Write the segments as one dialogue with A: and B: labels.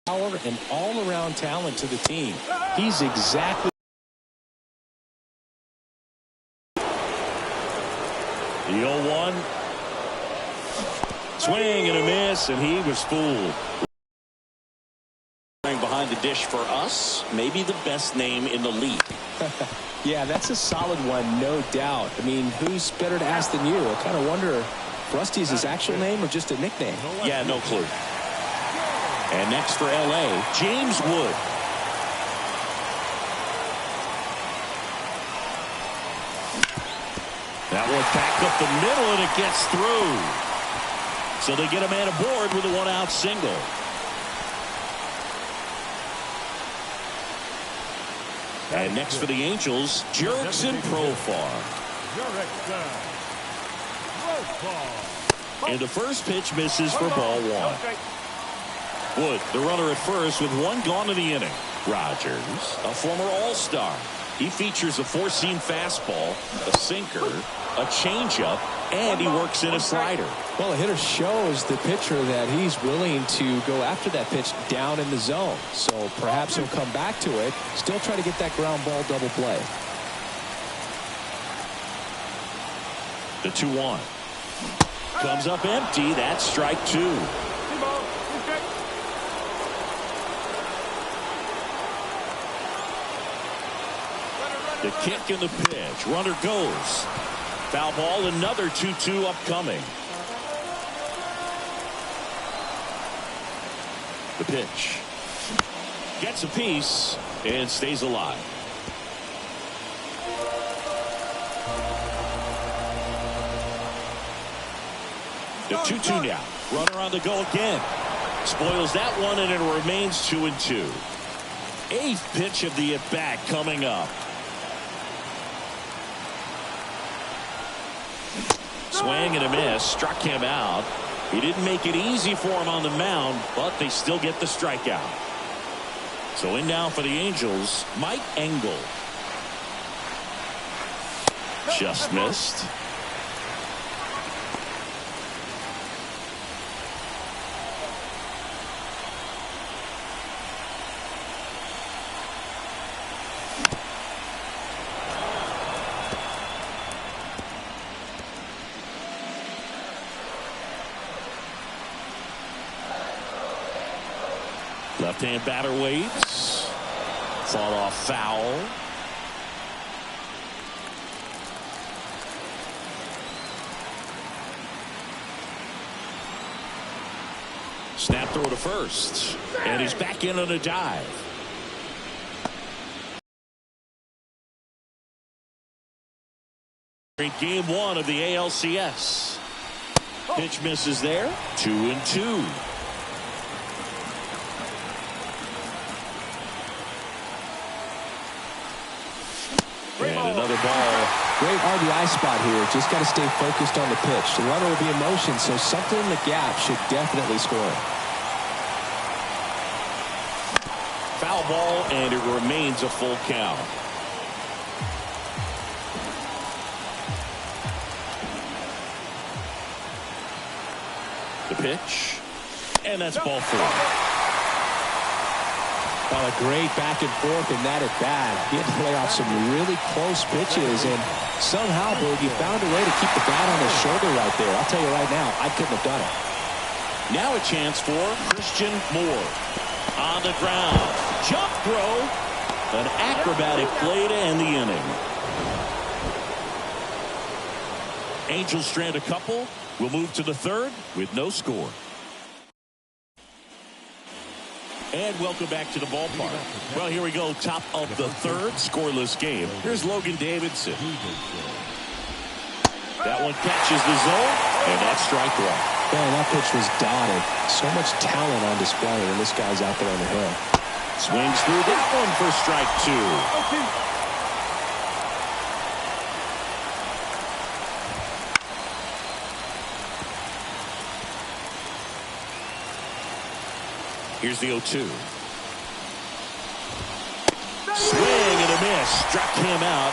A: Power and all-around talent to the team. He's exactly
B: the 0-1. Swing and a miss, and he was fooled.
C: Behind the dish for us, maybe the best name in the league.
A: Yeah, that's a solid one, no doubt. I mean, who's better to ask than you? I kind of wonder if Rusty is his actual name or just a nickname.
C: Yeah, no clue.
B: And next for L.A., James Wood. That one back up the middle, and it gets through. So they get a man aboard with a one-out single. And next for the Angels, Jurickson Profar. And the first pitch misses for ball one. Wood, the runner at first with one gone in the inning. Rogers, a former All-Star. He features a four-seam fastball, a sinker, a changeup, and he works in a slider.
A: Well, a hitter shows the pitcher that he's willing to go after that pitch down in the zone. So perhaps he'll come back to it, still try to get that ground ball double play.
B: The 2-1. Comes up empty. That's strike two. The kick and the pitch. Runner goes. Foul ball, another 2-2 upcoming. The pitch. Gets a piece and stays alive. The 2-2 now. Runner on the go again. Spoils that one, and it remains 2-2. Eighth pitch of the at-bat coming up. Swing and a miss. Struck him out. He didn't make it easy for him on the mound, but they still get the strikeout. So in now for the Angels, Mike Engel. Just missed. Left-hand batter waits. Fought off foul. Snap throw to first. And he's back in on a dive. Game one of the ALCS. Pitch misses there. 2-2. And another ball.
A: Great RBI spot here. Just got to stay focused on the pitch. The runner will be in motion, so something in the gap should definitely score.
B: Foul ball, and it remains a full count. The pitch, and that's ball four.
A: Well, a great back and forth in that at bat. He had to play off some really close pitches, and somehow, Boogie found a way to keep the bat on his shoulder right there. I'll tell you right now, I couldn't have done it.
B: Now a chance for Christian Moore. On the ground. Jump throw. An acrobatic play to end the inning. Angels strand a couple. We'll move to the third with no score. And welcome back to the ballpark. Well, here we go. Top of the third. Scoreless game. Here's Logan Davidson. That one catches the zone, and that's strike one.
A: Man, that pitch was dotted. So much talent on display, and this guy's out there on the hill.
B: Swings through that one for strike two. Here's the 0-2. Swing and a miss. Struck him out.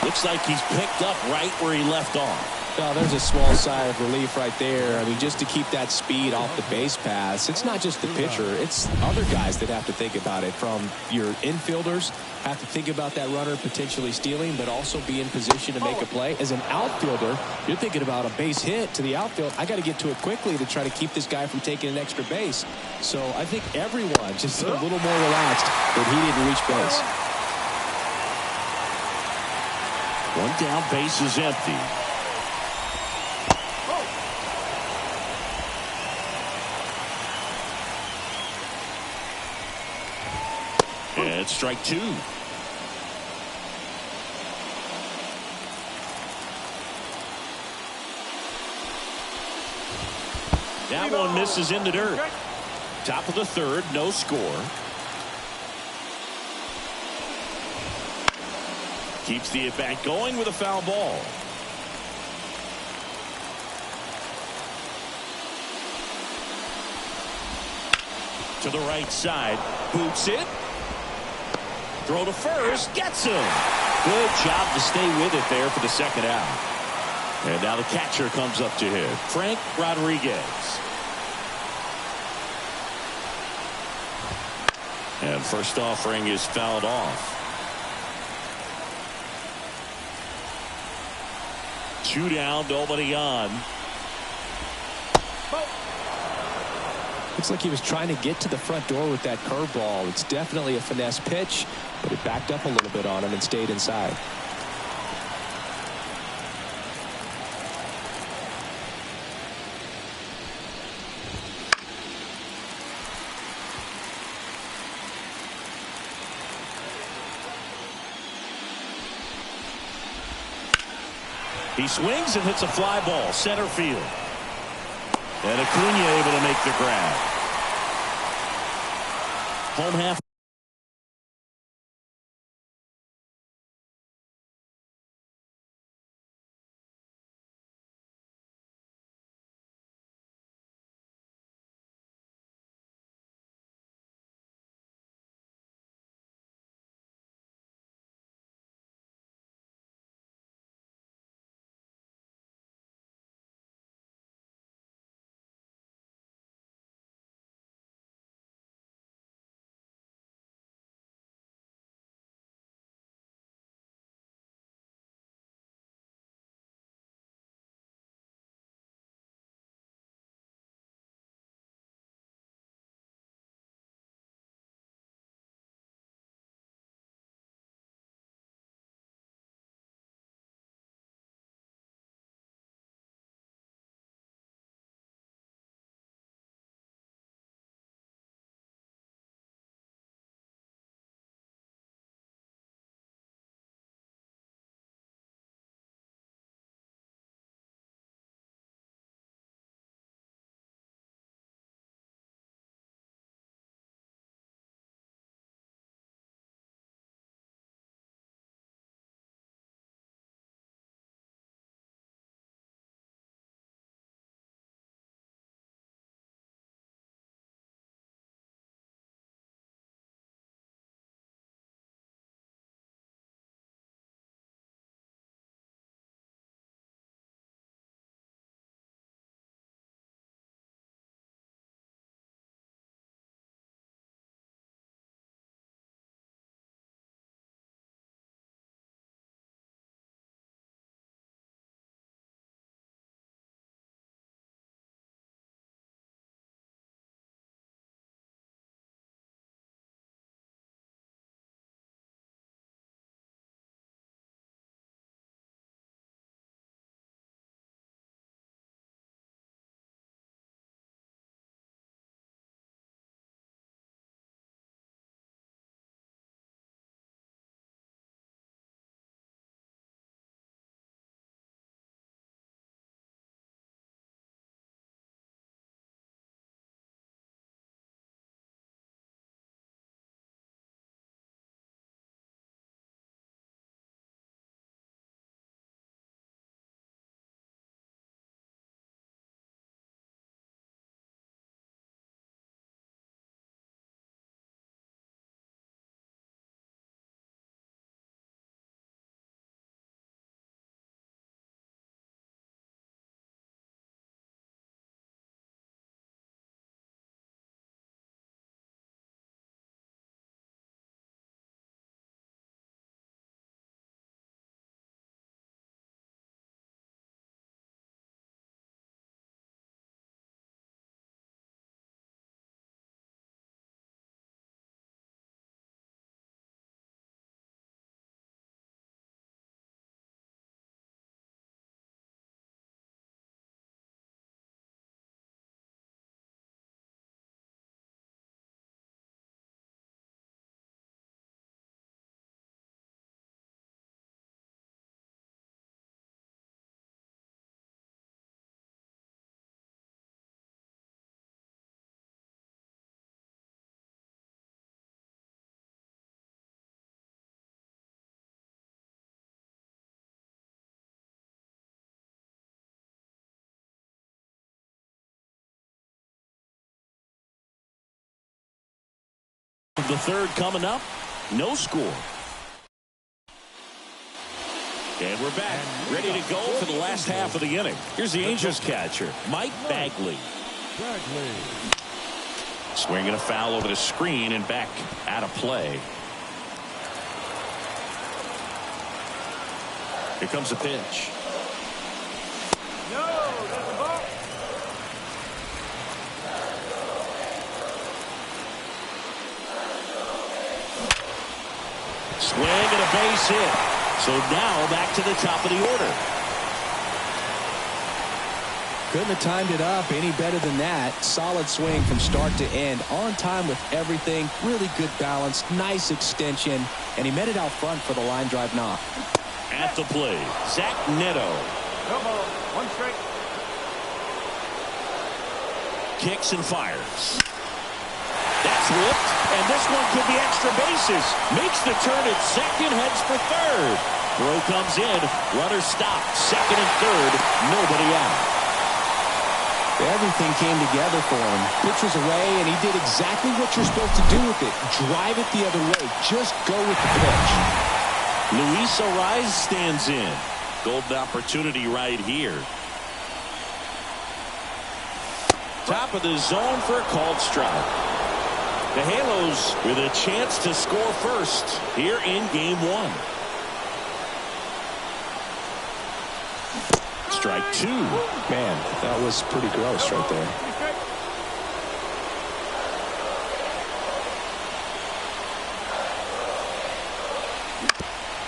B: Looks like he's picked up right where he left off.
A: No, there's a small sigh of relief right there. I mean, just to keep that speed off the base pass. It's not just the pitcher. It's other guys that have to think about it. From your infielders have to think about that runner potentially stealing, but also be in position to make a play. As an outfielder, you're thinking about a base hit to the outfield. I got to get to it quickly to try to keep this guy from taking an extra base. So I think everyone just a little more relaxed that he didn't reach base.
B: One down, base is empty. And strike two. That one misses in the dirt. Top of the third, no score. Keeps the at-bat going with a foul ball. To the right side, boots it. Throw to first, gets him. Good job to stay with it there for the second out. And now the catcher comes up to hit, Frank Rodriguez. And first offering is fouled off. 2 down, nobody on.
A: Looks like he was trying to get to the front door with that curveball. It's definitely a finesse pitch, but it backed up a little bit on him and stayed inside.
B: He swings and hits a fly ball center field. And Acuna able to make the grab. Home half. The third coming up. No score. And we're back, ready to go for the last half of the inning. Here's the Angels catcher, Mike Bagley. Swinging a foul over the screen and back out of play. Here comes a pitch. Swing and a base hit. So now back to the top of the order.
A: Couldn't have timed it up any better than that. Solid swing from start to end. On time with everything. Really good balance. Nice extension. And he met it out front for the line drive knock.
B: At the plate, Zach Neto.
D: No ball. One strike.
B: Kicks and fires. That's whipped, and this one could be extra bases. Makes the turn at second, heads for third. Throw comes in, runner stopped, second and third, nobody out.
A: Everything came together for him. Pitch was away, and he did exactly what you're supposed to do with it. Drive it the other way. Just go with the pitch.
B: Luis Arraez stands in. Golden opportunity right here. Top of the zone for a called strike. The Halos with a chance to score first here in game one. Strike two.
A: Man, that was pretty gross right there.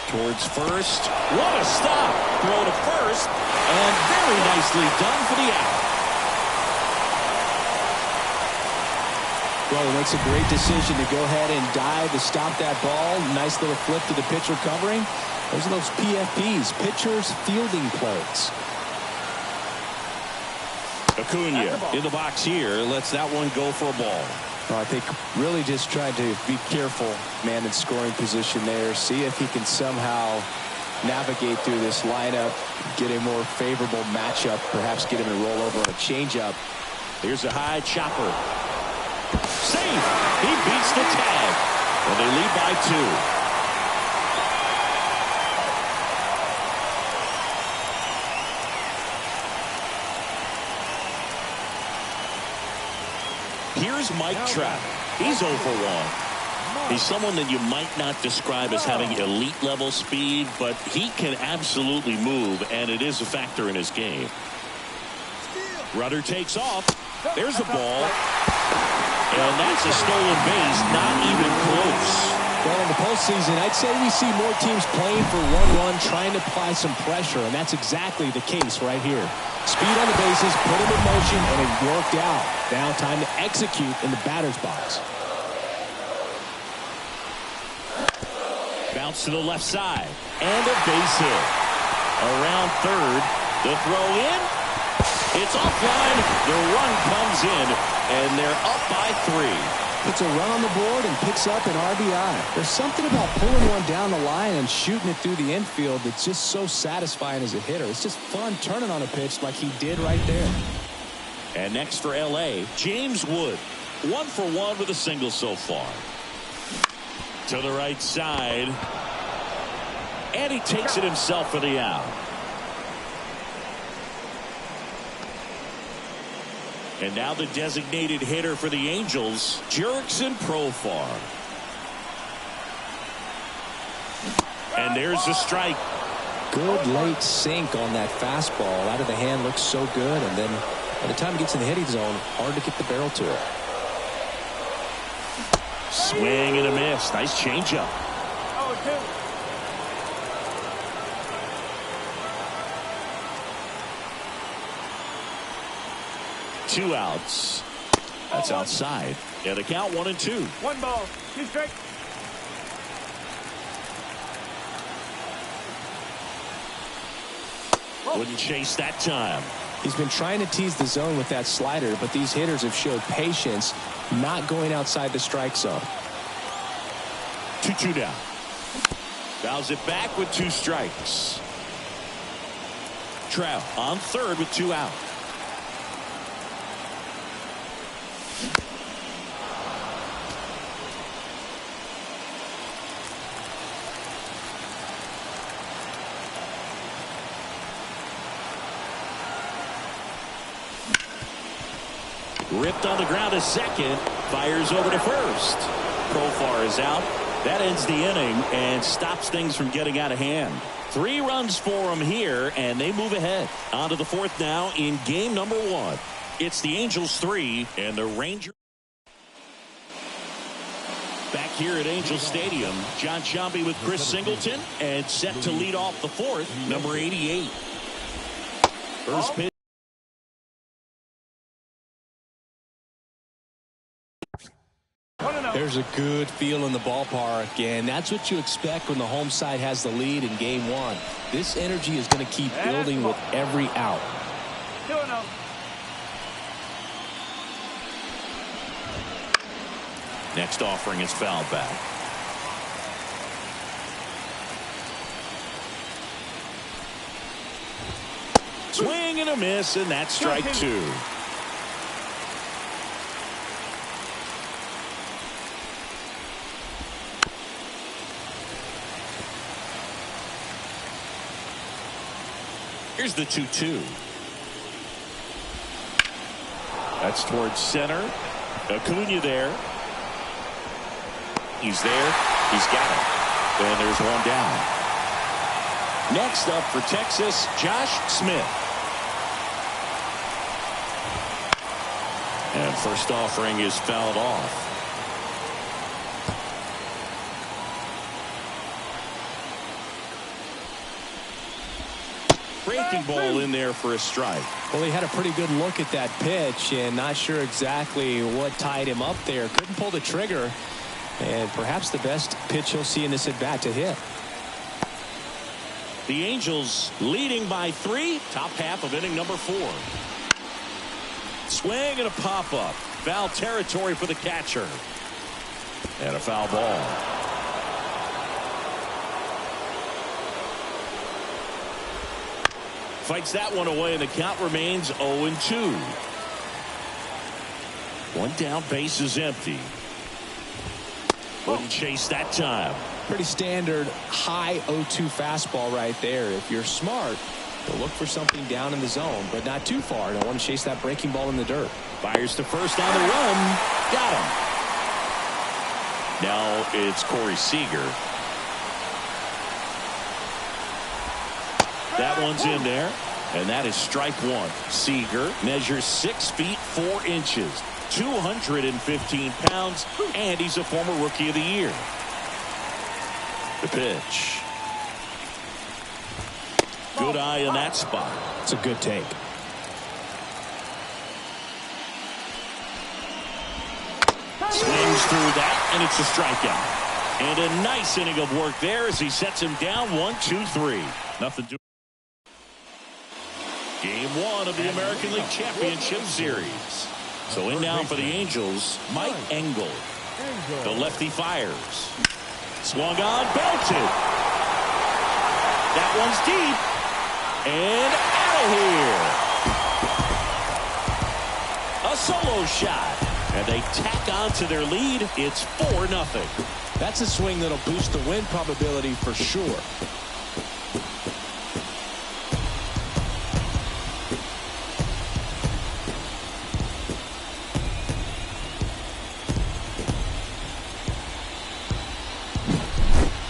B: Towards first. What a stop. Throw to first. And very nicely done for the out.
A: Well, he makes a great decision to go ahead and dive to stop that ball. Nice little flip to the pitcher covering. Those are those PFPs, pitchers fielding plays.
B: Acuna in the box here. Lets that one go for a ball.
A: Well, I think really just trying to be careful, man, in scoring position there. See if he can somehow navigate through this lineup, get a more favorable matchup, perhaps get him to roll over on a changeup.
B: Here's a high chopper. Safe. He beats the tag. And they lead by 2. Here's Mike Trout. He's 0 for 1. He's someone that you might not describe as having elite level speed, but he can absolutely move, and it is a factor in his game. Rudder takes off. There's a ball. And that's a stolen base, not even close.
A: Well, in the postseason, I'd say we see more teams playing for one run, trying to apply some pressure, and that's exactly the case right here. Speed on the bases, put him in motion, and it worked out. Now time to execute in the batter's box.
B: Bounce to the left side, and a base hit. Around third, the throw in. It's offline. The run comes in, and they're up by 3.
A: Puts a run on the board and picks up an RBI. There's something about pulling one down the line and shooting it through the infield that's just so satisfying as a hitter. It's just fun turning on a pitch like he did right there.
B: And next for L.A., James Wood. 1 for 1 with a single so far. To the right side. And he takes it himself for the out. And now the designated hitter for the Angels, Jurickson Profar. And there's the strike.
A: Good late sink on that fastball. Out of the hand, looks so good. And then by the time it gets in the hitting zone, hard to get the barrel to it.
B: Swing and a miss. Nice changeup.
D: 0-2.
B: 2 outs. That's outside. Yeah, the count 1-2.
D: 1 ball, 2 strikes.
B: Wouldn't chase that time.
A: He's been trying to tease the zone with that slider, but these hitters have showed patience, not going outside the strike zone.
B: 2-2 down. Fouls it back with 2 strikes. Trout on third with 2 out. Ripped on the ground to second. Fires over to first. Profar is out. That ends the inning and stops things from getting out of hand. 3 runs for them here, and they move ahead. On to the 4th now in game number 1. It's the Angels 3 and the Rangers. Back here at Angel Stadium, John Sciambi with Chris Singleton, and set to lead off the 4th, number 88. First pitch.
A: There's a good feel in the ballpark, and that's what you expect when the home side has the lead in game 1. This energy is going to keep building with every out.
D: 2-0.
B: Next offering is fouled back. Swing and a miss, and that's strike 2. Here's the 2-2. That's towards center. Acuna there. He's there. He's got it. And there's one down. Next up for Texas, Josh Smith. And first offering is fouled off. Breaking ball in there for a strike.
A: Well, he had a pretty good look at that pitch and not sure exactly what tied him up there. Couldn't pull the trigger, and perhaps the best pitch he'll see in this at bat to hit.
B: The Angels leading by 3, top half of inning number 4. Swing and a pop up. Foul territory for the catcher. And a foul ball. Fights that one away, and the count remains 0-2. One down, base is empty. Wouldn't chase that time.
A: Pretty standard high 0-2 fastball right there. If you're smart, you'll look for something down in the zone, but not too far. Don't want to chase that breaking ball in the dirt.
B: Fires to first on the run. Got him. Now it's Corey Seager. That one's in there, and that is strike 1. Seager measures 6 feet 4 inches, 215 pounds, and he's a former Rookie of the Year. The pitch. Good eye in that spot.
A: It's a good take.
B: Swings through that, and it's a strikeout. And a nice inning of work there as he sets him down 1-2-3. Nothing to. Game 1 of the American League Championship Series. So in now for the Angels, Mike Engel. The lefty fires. Swung on, belted. That one's deep. And out of here. A solo shot. And they tack on to their lead. It's 4-0.
A: That's a swing that'll boost the win probability for sure.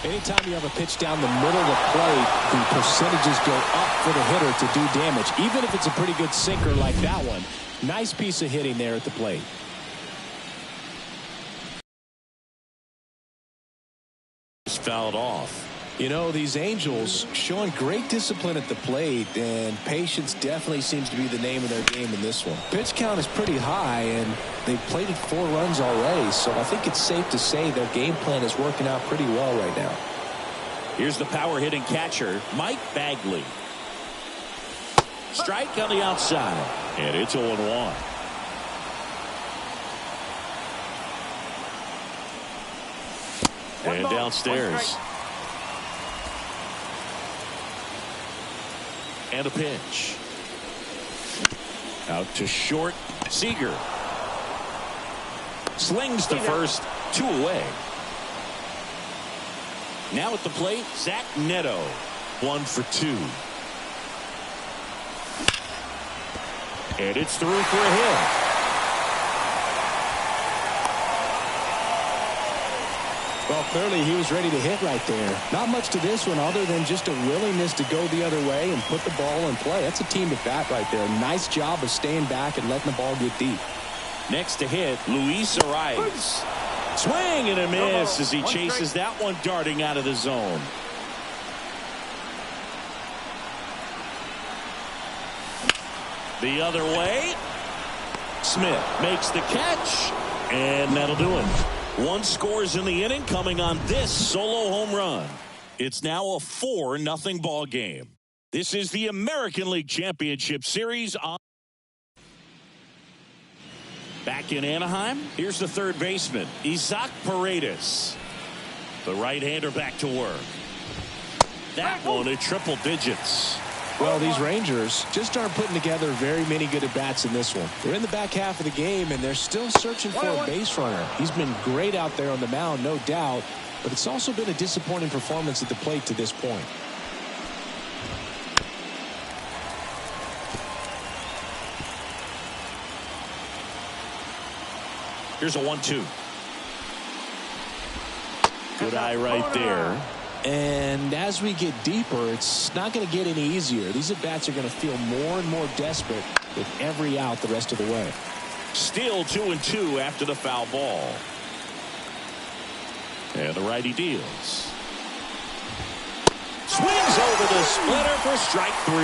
A: Anytime you have a pitch down the middle of the plate, the percentages go up for the hitter to do damage, even if it's a pretty good sinker like that one. Nice piece of hitting there at the plate.
B: Fouled off.
A: You know, these Angels showing great discipline at the plate, and patience definitely seems to be the name of their game in this one. Pitch count is pretty high, and they've plated 4 runs already, so I think it's safe to say their game plan is working out pretty well right now.
B: Here's the power hitting catcher, Mike Bagley. Strike on the outside, and it's 0-1. And downstairs. And a pitch. Out to short. Seager. Slings to first. 2 away. Now at the plate, Zach Neto. 1 for 2. And it's through for a hit.
A: Well, clearly he was ready to hit right there. Not much to this one other than just a willingness to go the other way and put the ball in play. That's a team at bat right there. Nice job of staying back and letting the ball get deep.
B: Next to hit, Luis Arias. Swing and a miss as he chases that one darting out of the zone. The other way. Smith makes the catch, and that'll do it. One scores in the inning coming on this solo home run. It's now a 4-0 ball game. This is the American League Championship Series. Back in Anaheim, here's the third baseman, Isaac Paredes. The right-hander back to work. That one at triple digits.
A: Well, these Rangers just aren't putting together very many good at-bats in this one. They're in the back half of the game, and they're still searching for a base runner. He's been great out there on the mound, no doubt, but it's also been a disappointing performance at the plate to this point.
B: Here's a 1-2. Good eye right there.
A: And as we get deeper, it's not going to get any easier. These at-bats are going to feel more and more desperate with every out the rest of the way.
B: Still 2-2 after the foul ball. And the righty deals. Swings over the splitter for strike 3.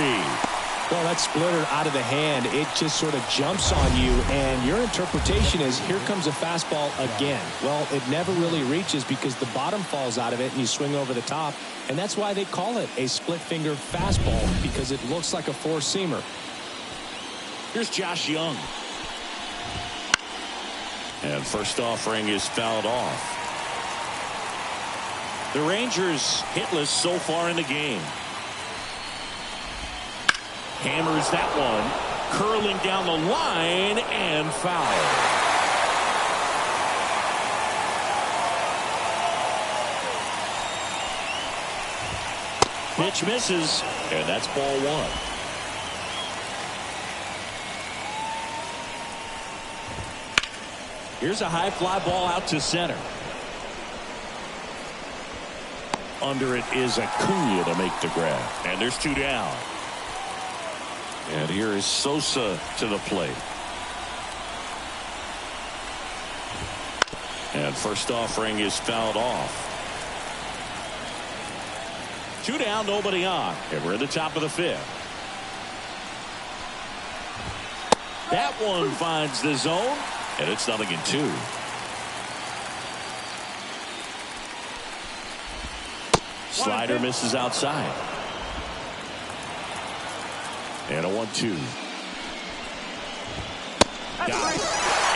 A: Well, that splitter out of the hand, it just sort of jumps on you, and your interpretation is, here comes a fastball again. Well, it never really reaches because the bottom falls out of it and you swing over the top, and that's why they call it a split-finger fastball, because it looks like a four-seamer.
B: Here's Josh Young. And first offering is fouled off. The Rangers hitless so far in the game. Hammers that one, curling down the line and foul. Pitch misses, and that's ball one. Here's a high fly ball out to center. Under it is Acuna to make the grab, and there's two down. And here is Sosa to the plate. And first offering is fouled off. Two down, nobody on. And we're at the top of the fifth. That one finds the zone, and it's 0-2. Slider misses outside. And a 1-2. Got it.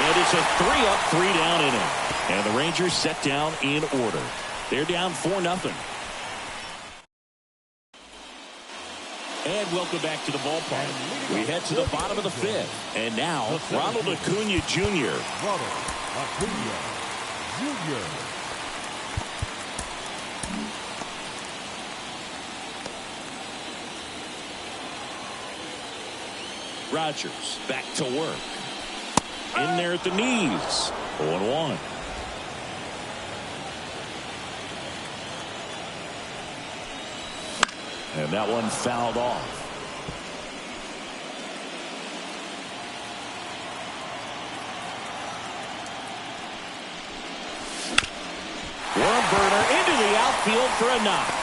B: And it's a 3-up, 3-down inning. And the Rangers set down in order. They're down 4-0. And welcome back to the ballpark. We head to the bottom of the fifth. And now, Ronald Acuna Jr.
E: Ronald Acuna Jr.
B: Rogers back to work. In there at the knees. 0-1. And that one fouled off. Warren Burner into the outfield for a knock.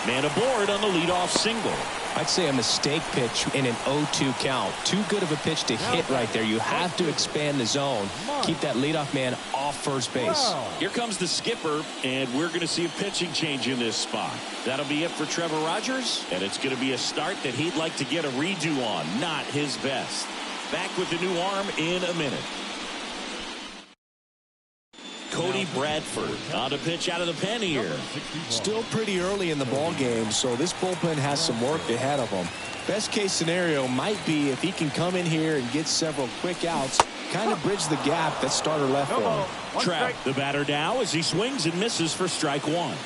B: Man aboard on the leadoff single.
A: I'd say a mistake pitch in an 0-2 count. Too good of a pitch to hit right there. You have to expand the zone. Keep that leadoff man off first base.
B: Here comes the skipper, and we're going to see a pitching change in this spot. That'll be it for Trevor Rogers, and it's going to be a start that he'd like to get a redo on. Not his best. Back with the new arm in a minute. Cody Bradford on to pitch out of the pen here.
A: Still pretty early in the ball game, so this bullpen has some work ahead of them. Best case scenario might be if he can come in here and get several quick outs, kind of bridge the gap that starter left for him.
B: Trap the batter now as he swings and misses for strike one.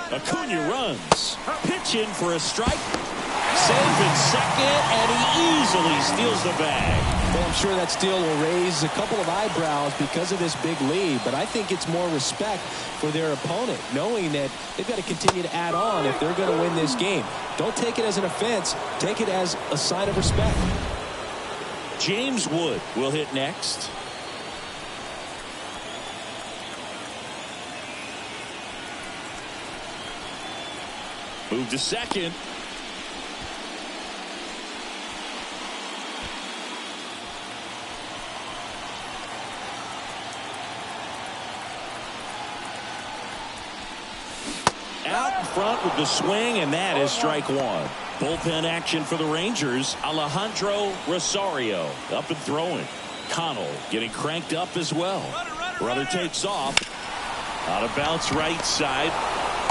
B: Acuna runs. Pitch in for a strike. Save in second, and he easily steals the bag.
A: Well, I'm sure that steal will raise a couple of eyebrows because of this big lead, but I think it's more respect for their opponent, knowing that they've got to continue to add on if they're going to win this game. Don't take it as an offense. Take it as a sign of respect.
B: James Wood will hit next. Move to second. Out in front with the swing, and that is strike one. Bullpen action for the Rangers. Alejandro Rosario up and throwing. Connell getting cranked up as well. Runner takes off. Out of bounds right side.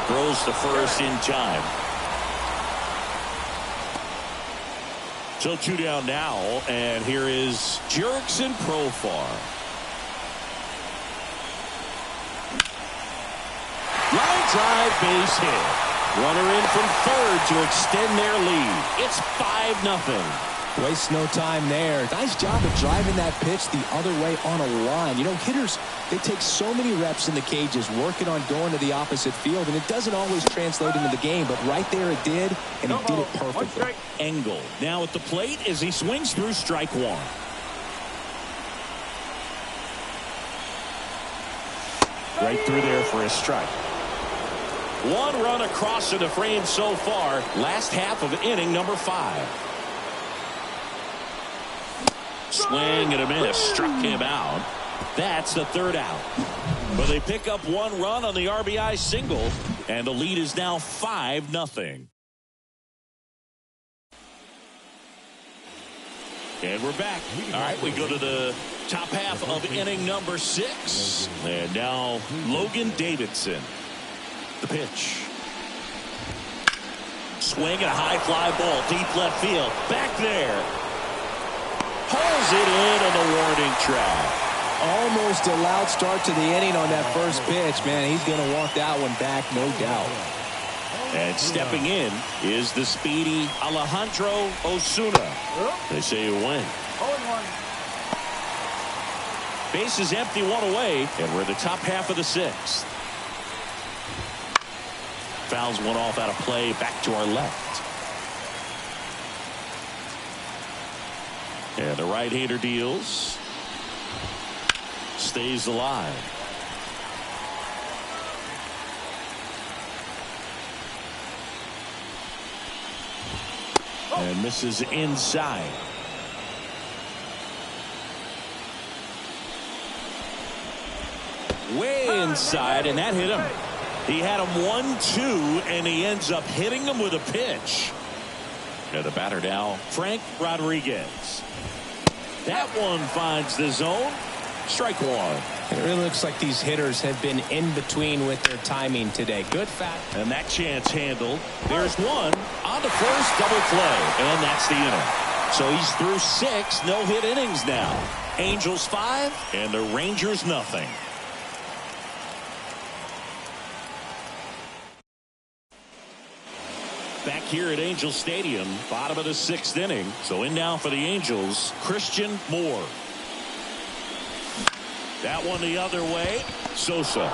B: Throws to first in time. So 2 down now, and here is Jurickson Profar. Line drive, base hit. Runner in from third to extend their lead. It's 5-0.
A: Waste no time there. Nice job of driving that pitch the other way on a line. You know, hitters, they take so many reps in the cages working on going to the opposite field, and it doesn't always translate into the game, but right there it did, and he did it perfectly.
B: Engel now at the plate as he swings through strike one. Right through there for a strike. 1 run across to the frame so far. Last half of inning number 5. Swing and a miss. Struck him out. That's the 3rd out. But they pick up 1 run on the RBI single, and the lead is now 5-0. And we're back. All right, we go to the top half of inning number 6. And now Logan Davidson. The pitch. Swing and a high fly ball. Deep left field. Back there. Pulls it in on the warning track.
A: Almost a loud start to the inning on that first pitch. Man, he's going to walk that one back, no doubt.
B: And stepping in is the speedy Alejandro Osuna. They say you win.
D: 0-1.
B: Base is empty, 1 away, and we're in the top half of the 6th. Fouls one off out of play, back to our left. And the right-hander deals. Stays alive. And misses inside. Way inside, and that hit him. He had him 1-2, and he ends up hitting him with a pitch. And the batter now, Frank Rodriguez. That one finds the zone. Strike one.
A: It really looks like these hitters have been in between with their timing today. Good fat.
B: And that chance handled. There's one on the first double play, and that's the inning. So he's through 6 no-hit innings now. Angels 5 and the Rangers nothing. Back here at Angel Stadium, bottom of the 6th inning. So in now for the Angels, Christian Moore. That one the other way. Sosa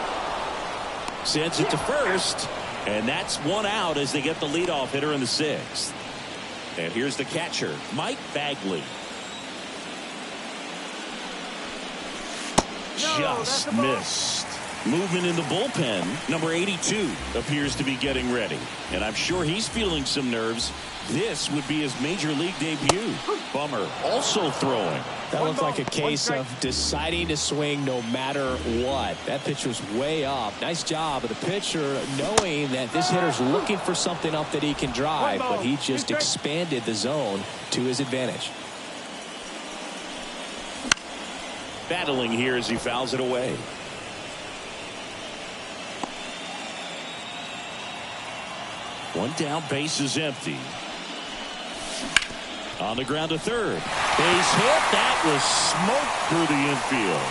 B: sends it to first, and that's 1 out as they get the leadoff hitter in the 6th. And here's the catcher, Mike Bagley. Just missed. Movement in the bullpen. Number 82 appears to be getting ready. And I'm sure he's feeling some nerves. This would be his major league debut. Bummer also throwing.
A: That looked like a case of deciding to swing no matter what. That pitch was way up. Nice job of the pitcher knowing that this hitter's looking for something up that he can drive, but he just expanded the zone to his advantage.
B: Battling here as he fouls it away. One down, base is empty. On the ground to third. Base hit. That was smoked through the infield.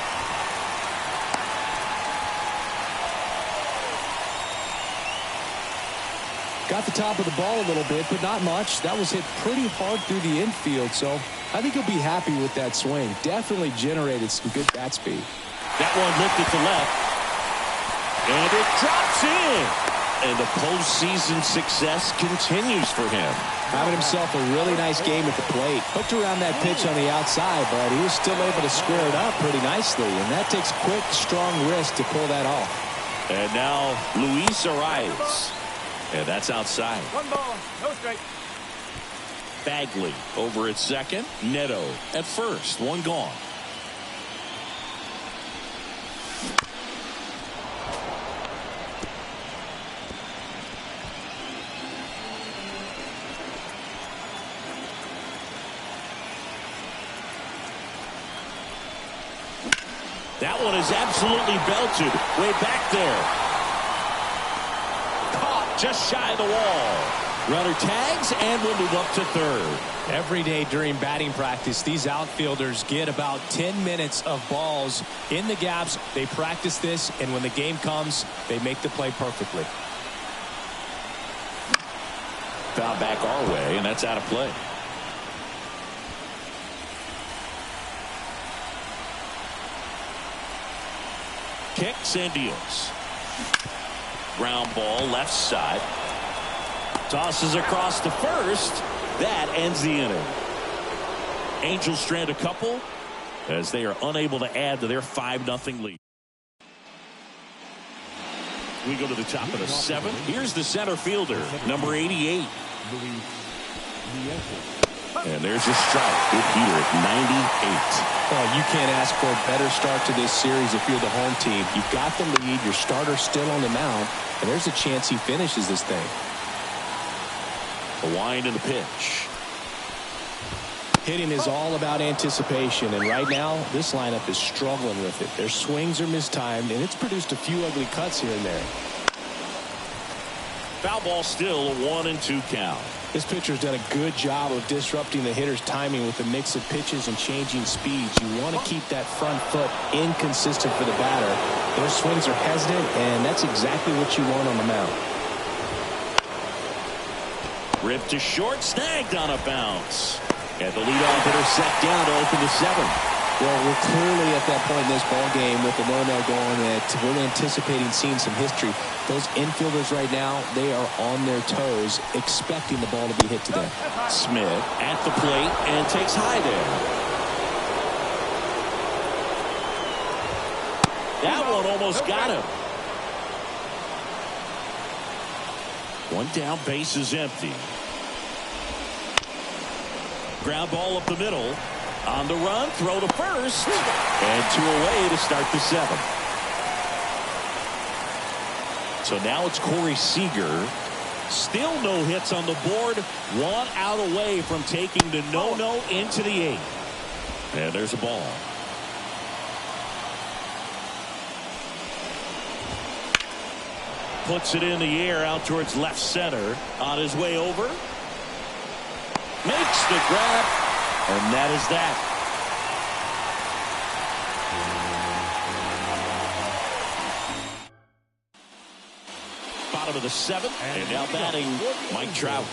A: Got the top of the ball a little bit, but not much. That was hit pretty hard through the infield, so I think he'll be happy with that swing. Definitely generated some good bat speed.
B: That one lifted to left. And it drops in. And the postseason success continues for him.
A: Having himself a really nice game at the plate. Hooked around that pitch on the outside, but he was still able to square it up pretty nicely. And that takes quick, strong wrist to pull that off.
B: And now Luis Arias. And that's outside.
D: 1 ball, no strike.
B: Bagley over at second. Neto at first. 1 gone. That one is absolutely belted. Way back there. Caught just shy of the wall. Runner tags and will move up to third.
A: Every day during batting practice, these outfielders get about 10 minutes of balls in the gaps. They practice this, and when the game comes, they make the play perfectly.
B: Foul back our way, and that's out of play. Kicks and deals. Ground ball left side. Tosses across to first. That ends the inning. Angels strand a couple as they are unable to add to their 5-0 lead. We go to the top of the 7th. Here's the center fielder, number 88. And there's a strike. Good heater at 98.
A: Well, you can't ask for a better start to this series if you're the home team. You've got the lead. Your starter's still on the mound. And there's a chance he finishes this thing.
B: The wind and the pitch.
A: Hitting is all about anticipation. And right now, this lineup is struggling with it. Their swings are mistimed, and it's produced a few ugly cuts here and there.
B: Foul ball still, a 1-2 count.
A: This pitcher's done a good job of disrupting the hitter's timing with a mix of pitches and changing speeds. You want to keep that front foot inconsistent for the batter. Their swings are hesitant, and that's exactly what you want on the mound.
B: Ripped to short, snagged on a bounce. And the leadoff hitter set down to open the 7th.
A: Well, we're clearly at that point in this ball game with the 0-0 going that we're anticipating seeing some history. Those infielders right now, they are on their toes, expecting the ball to be hit to them.
B: Smith at the plate and takes high there. That one almost got him. One down, base is empty. Ground ball up the middle. On the run, throw to first. And 2 away to start the 7th. So now it's Corey Seager. Still no hits on the board. 1 out away from taking the no-no into the 8th. And there's a ball. Puts it in the air out towards left center. On his way over. Makes the grab. And that is that. Bottom of the 7th. And now batting Mike Trout.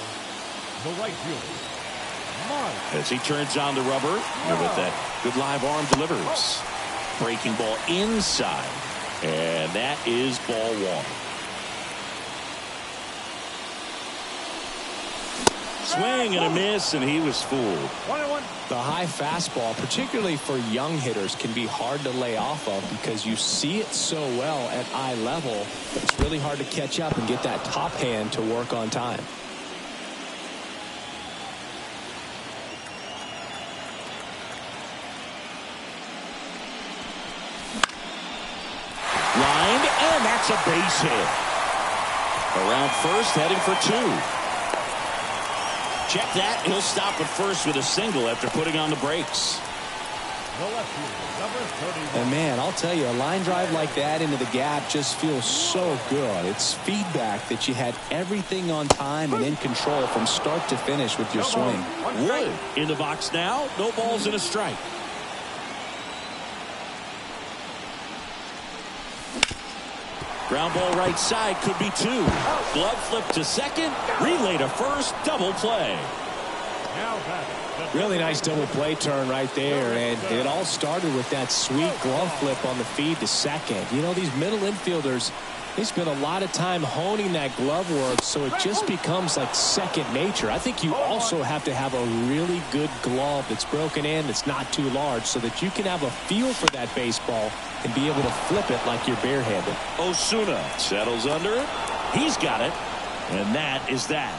E: The right fielder,
B: As he turns on the rubber. And with that good live arm delivers. Breaking ball inside. And that is ball 1. Swing and a miss, and he was fooled.
D: 1-1.
A: The high fastball, particularly for young hitters, can be hard to lay off of because you see it so well at eye level, but it's really hard to catch up and get that top hand to work on time.
B: Lined, and that's a base hit. Around first, heading for 2. Check that. He'll stop at first with a single after putting on the brakes.
E: the left fielder, number 31.
A: And man, I'll tell you, a line drive like that into the gap just feels so good. It's feedback that you had everything on time and in control from start to finish with your swing.
B: Wood in the box now. No balls and a strike. Ground ball right side, could be 2. Glove flip to second, relay to first, double play.
E: Now batting.
A: Really nice double play turn right there, and it all started with that sweet glove flip on the feed to second. You know, these middle infielders, they spend a lot of time honing that glove work, so it just becomes like second nature. I think you also have to have a really good glove that's broken in, that's not too large, so that you can have a feel for that baseball and be able to flip it like you're barehanded.
B: Osuna settles under it. He's got it, and that is that.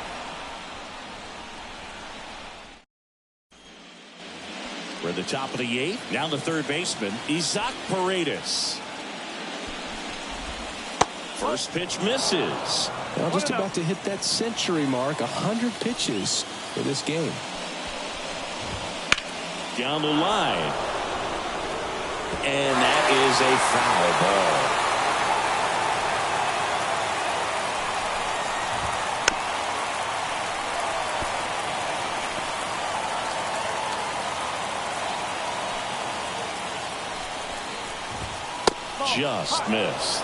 B: We're at the top of the 8th. Down the third baseman, Isaac Paredes. First pitch misses.
A: Now just about to hit that century mark, 100 pitches for this game.
B: Down the line. And that is a foul ball. Just missed.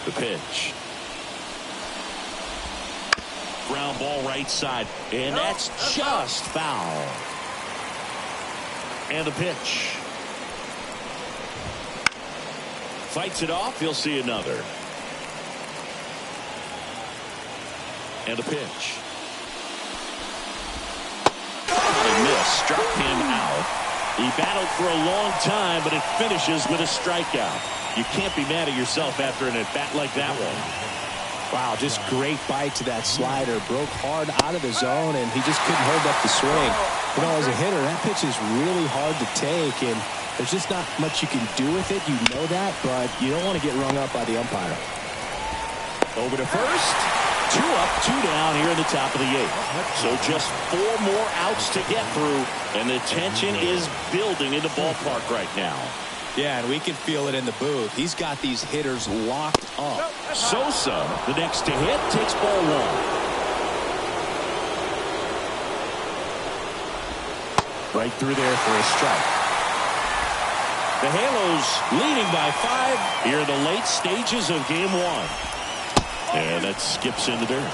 B: The pitch. Ground ball right side, and that's just foul. And the pitch. Fights it off. He'll see another. And a pitch. A miss. Struck him out. He battled for a long time, but it finishes with a strikeout. You can't be mad at yourself after an at-bat like that one.
A: Wow, just great bite to that slider. Broke hard out of the zone, and he just couldn't hold up the swing. You know, as a hitter, that pitch is really hard to take, and there's just not much you can do with it. You know that, but you don't want to get rung up by the umpire.
B: Over to first. 2 up, 2 down here in the top of the 8th. So just 4 more outs to get through, and the tension is building in the ballpark right now.
A: Yeah, and we can feel it in the booth. He's got these hitters locked up.
B: Sosa, the next to hit, takes ball 1. Right through there for a strike. The Halos leading by 5 here in the late stages of game 1. And that skips in the dirt.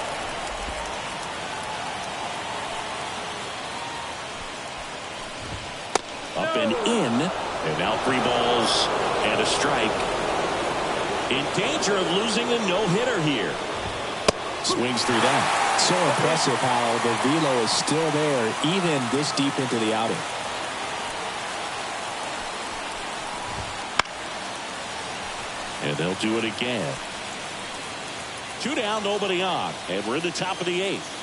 B: Up and in. And now 3 balls and a strike. In danger of losing a no-hitter here. Swings through that.
A: So impressive how the velo is still there even this deep into the outing.
B: And they'll do it again. 2 down, nobody on. And we're in the top of the 8th.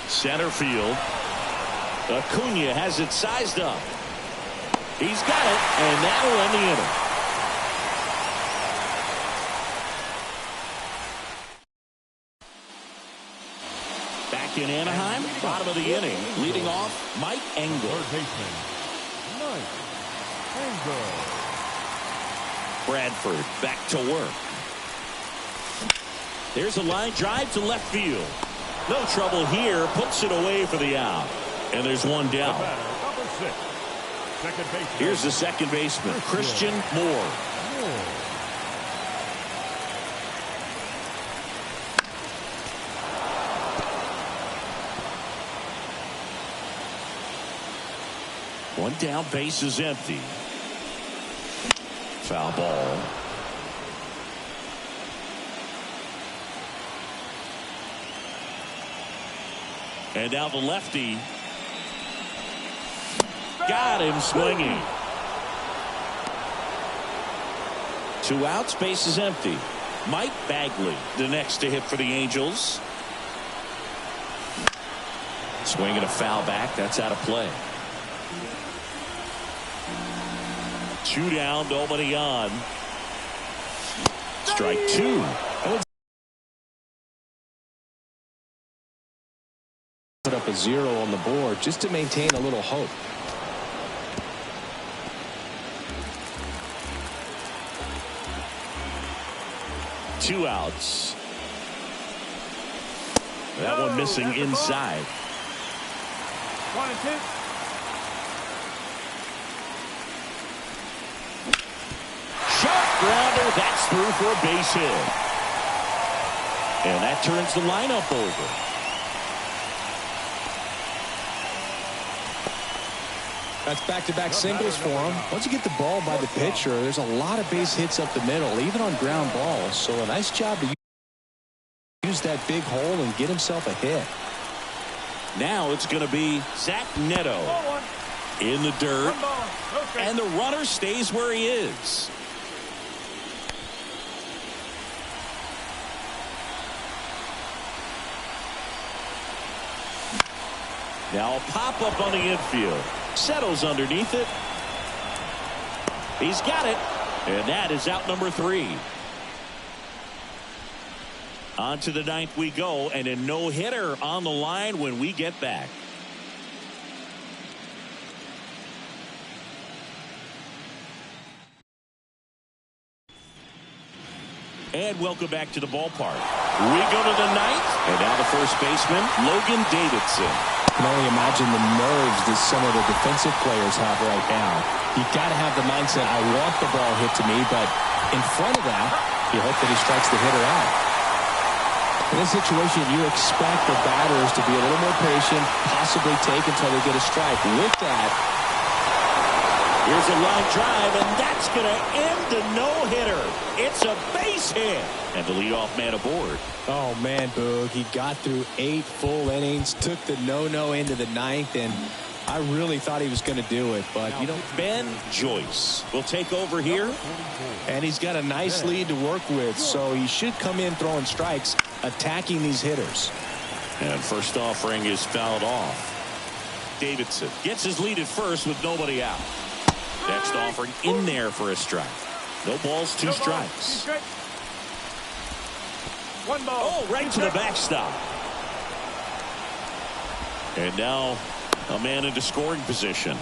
B: Center field. Acuna has it sized up. He's got it, and that'll end the inning. Back in Anaheim, bottom of the inning, leading off Mike Engel.
E: Third baseman, Mike Engel.
B: Bradford back to work. There's a line drive to left field. No trouble here, puts it away for the out. And there's 1 down.
E: Number 6, second baseman.
B: Here's the second baseman, Christian Moore. One down, base is empty. Foul ball. And now the lefty. Got him swinging. 2 outs, base is empty. Mike Bagley, the next to hit for the Angels. Swinging a foul back. That's out of play. 2 down, nobody on. Strike 2.
A: put up a 0 on the board just to maintain a little hope.
B: Two outs. That one missing inside.
D: 1 and 2.
B: Sharp grounder. That's through for a base hit. And that turns the lineup over.
A: That's back-to-back singles for him. Once you get the ball by the pitcher, there's a lot of base hits up the middle, even on ground balls. So a nice job to use that big hole and get himself a hit.
B: Now it's going to be Zach Neto in the dirt, and the runner stays where he is. Now a pop-up on the infield. Settles underneath it. He's got it. And that is out number 3. On to the 9th we go, and a no-hitter on the line when we get back. And welcome back to the ballpark. We go to the 9th, and now the first baseman, Logan Davidson.
A: I can only imagine the nerves that some of the defensive players have right now. You got to have the mindset, I want the ball hit to me, but in front of that, you hope that he strikes the hitter out. In this situation, you expect the batters to be a little more patient, possibly take until they get a strike. With that,
B: here's a line drive, and that's going to end the no-hitter. It's a base hit. And the leadoff man aboard.
A: oh man, Boog, he got through 8 full innings, took the no-no into the 9th, and I really thought he was going to do it, but you know,
B: Ben Joyce will take over here.
A: and he's got a nice lead to work with, so he should come in throwing strikes, attacking these hitters.
B: And first offering is fouled off. Davidson gets his lead at first with nobody out. Next offering in there for a strike. No balls, 2 strikes.
D: 1 ball.
B: Oh, right to the backstop. And now a man into scoring position.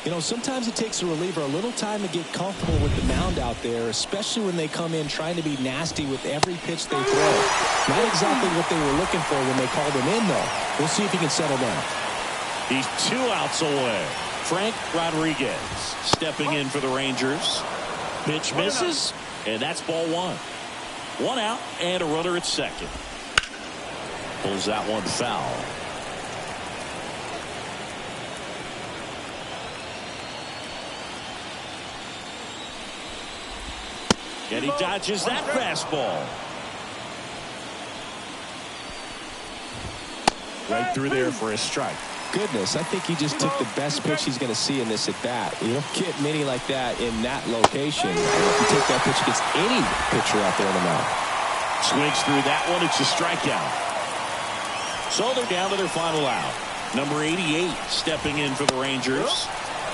A: You know, sometimes it takes a reliever a little time to get comfortable with the mound out there, especially when they come in trying to be nasty with every pitch they throw. Not exactly what they were looking for when they called him in, though. We'll see if he can settle down.
B: He's 2 outs away. Frank Rodriguez stepping in for the Rangers. Pitch misses, and that's ball 1. 1 out and a runner at second. Pulls that one foul. And he dodges that fastball. Right through there for a strike.
A: Goodness, I think he just took the best pitch he's going to see in this at-bat. You don't get many like that in that location. I don't know if you take that pitch against any pitcher out there on the mound.
B: Swings through that one. It's a strikeout. So they're down to their final out. Number 88 stepping in for the Rangers.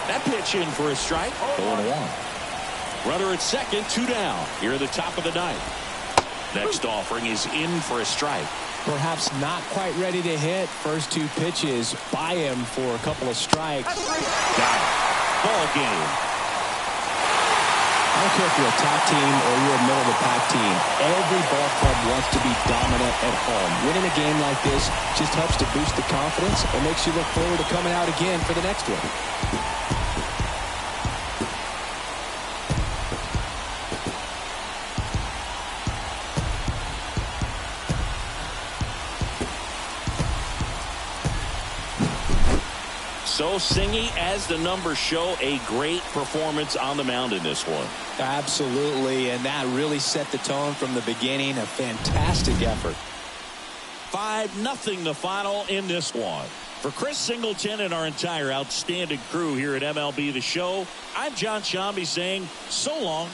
B: That pitch in for a strike. 0-1. Runner at second, 2 down. Here at the top of the 9th. Next offering is in for a strike.
A: Perhaps not quite ready to hit. First 2 pitches by him for a couple of strikes.
B: Got it. Ball game.
A: I don't care if you're a top team or you're a middle-of-the-pack team. Every ball club wants to be dominant at home. Winning a game like this just helps to boost the confidence and makes you look forward to coming out again for the next one.
B: So Singy, as the numbers show, a great performance on the mound in this one.
A: Absolutely, and that really set the tone from the beginning. A fantastic effort.
B: 5-0 the final in this one. For Chris Singleton and our entire outstanding crew here at MLB The Show, I'm John Shambi saying so long.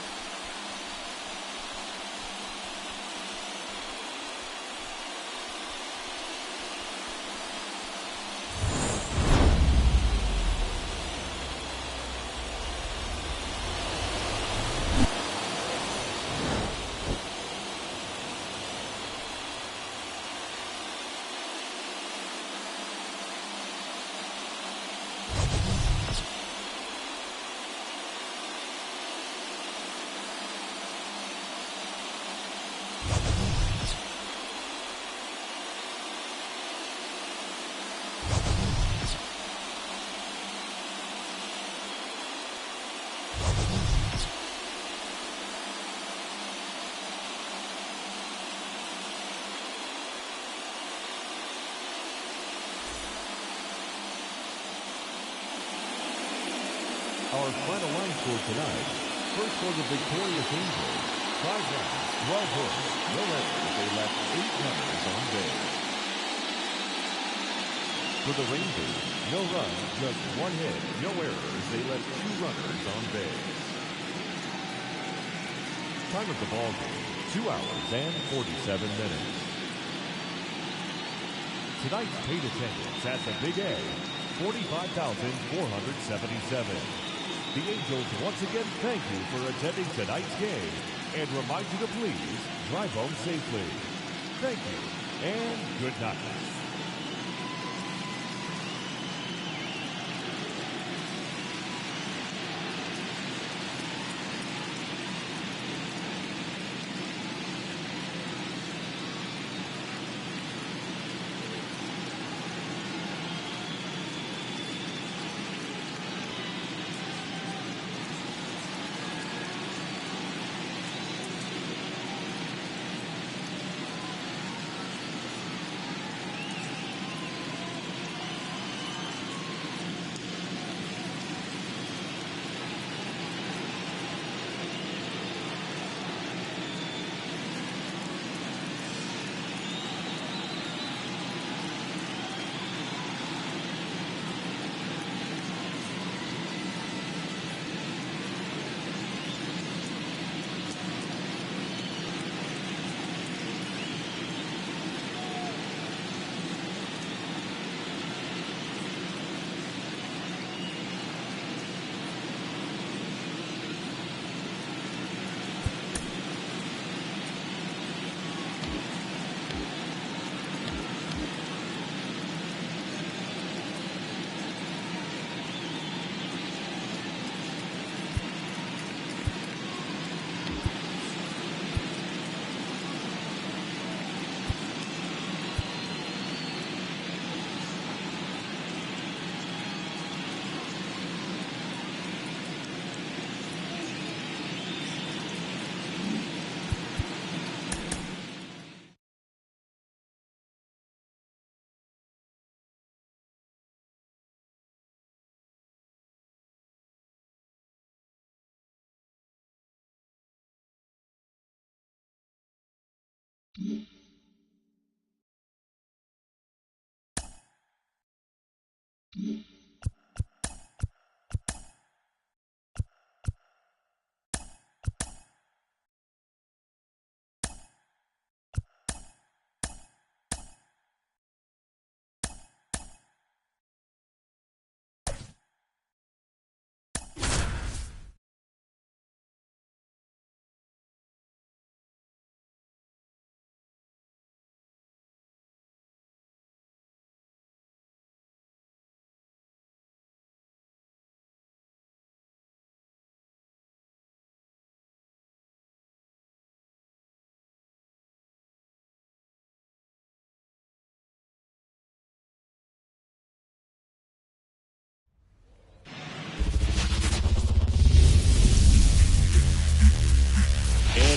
E: Our final line score tonight. First for the victorious Angels. 5 runs, 12 hits, no errors. They left 8 runners on base. For the Rangers, no runs, just 1 hit, no errors. They left 2 runners on base. Time of the ball game, 2 hours and 47 minutes. Tonight's paid attendance at the Big A, 45,477. The Angels once again thank you for attending tonight's game and remind you to please drive home safely. Thank you and good night.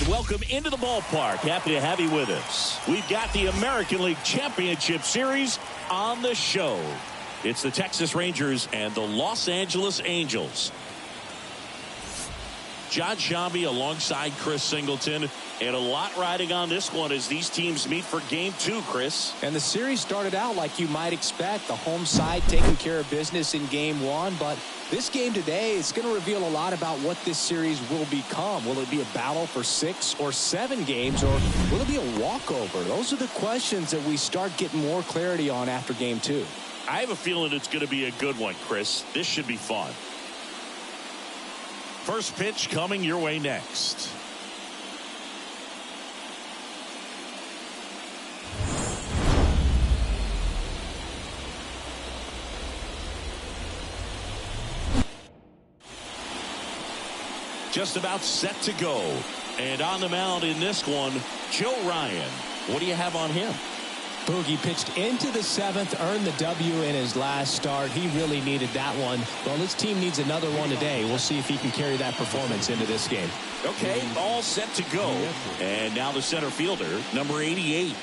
B: Welcome into the ballpark. Happy to have you with us. We've got the American League Championship Series on the show. It's the Texas Rangers and the Los Angeles Angels. John Shambi alongside Chris Singleton, and a lot riding on this one as these teams meet for game 2, Chris.
A: And the series started out like you might expect, the home side taking care of business in game 1, but this game today is going to reveal a lot about what this series will become. Will it be a battle for 6 or 7 games, or will it be a walkover? Those are the questions that we start getting more clarity on after game 2.
B: I have a feeling it's going to be a good one, Chris. This should be fun. First pitch coming your way next. Just about set to go. And on the mound in this one, Joe Ryan. What do you have on him?
A: Boogie pitched into the 7th, earned the W in his last start. He really needed that one. Well, his team needs another one today. We'll see if he can carry that performance into this game.
B: Okay, all set to go. And now the center fielder, number 88.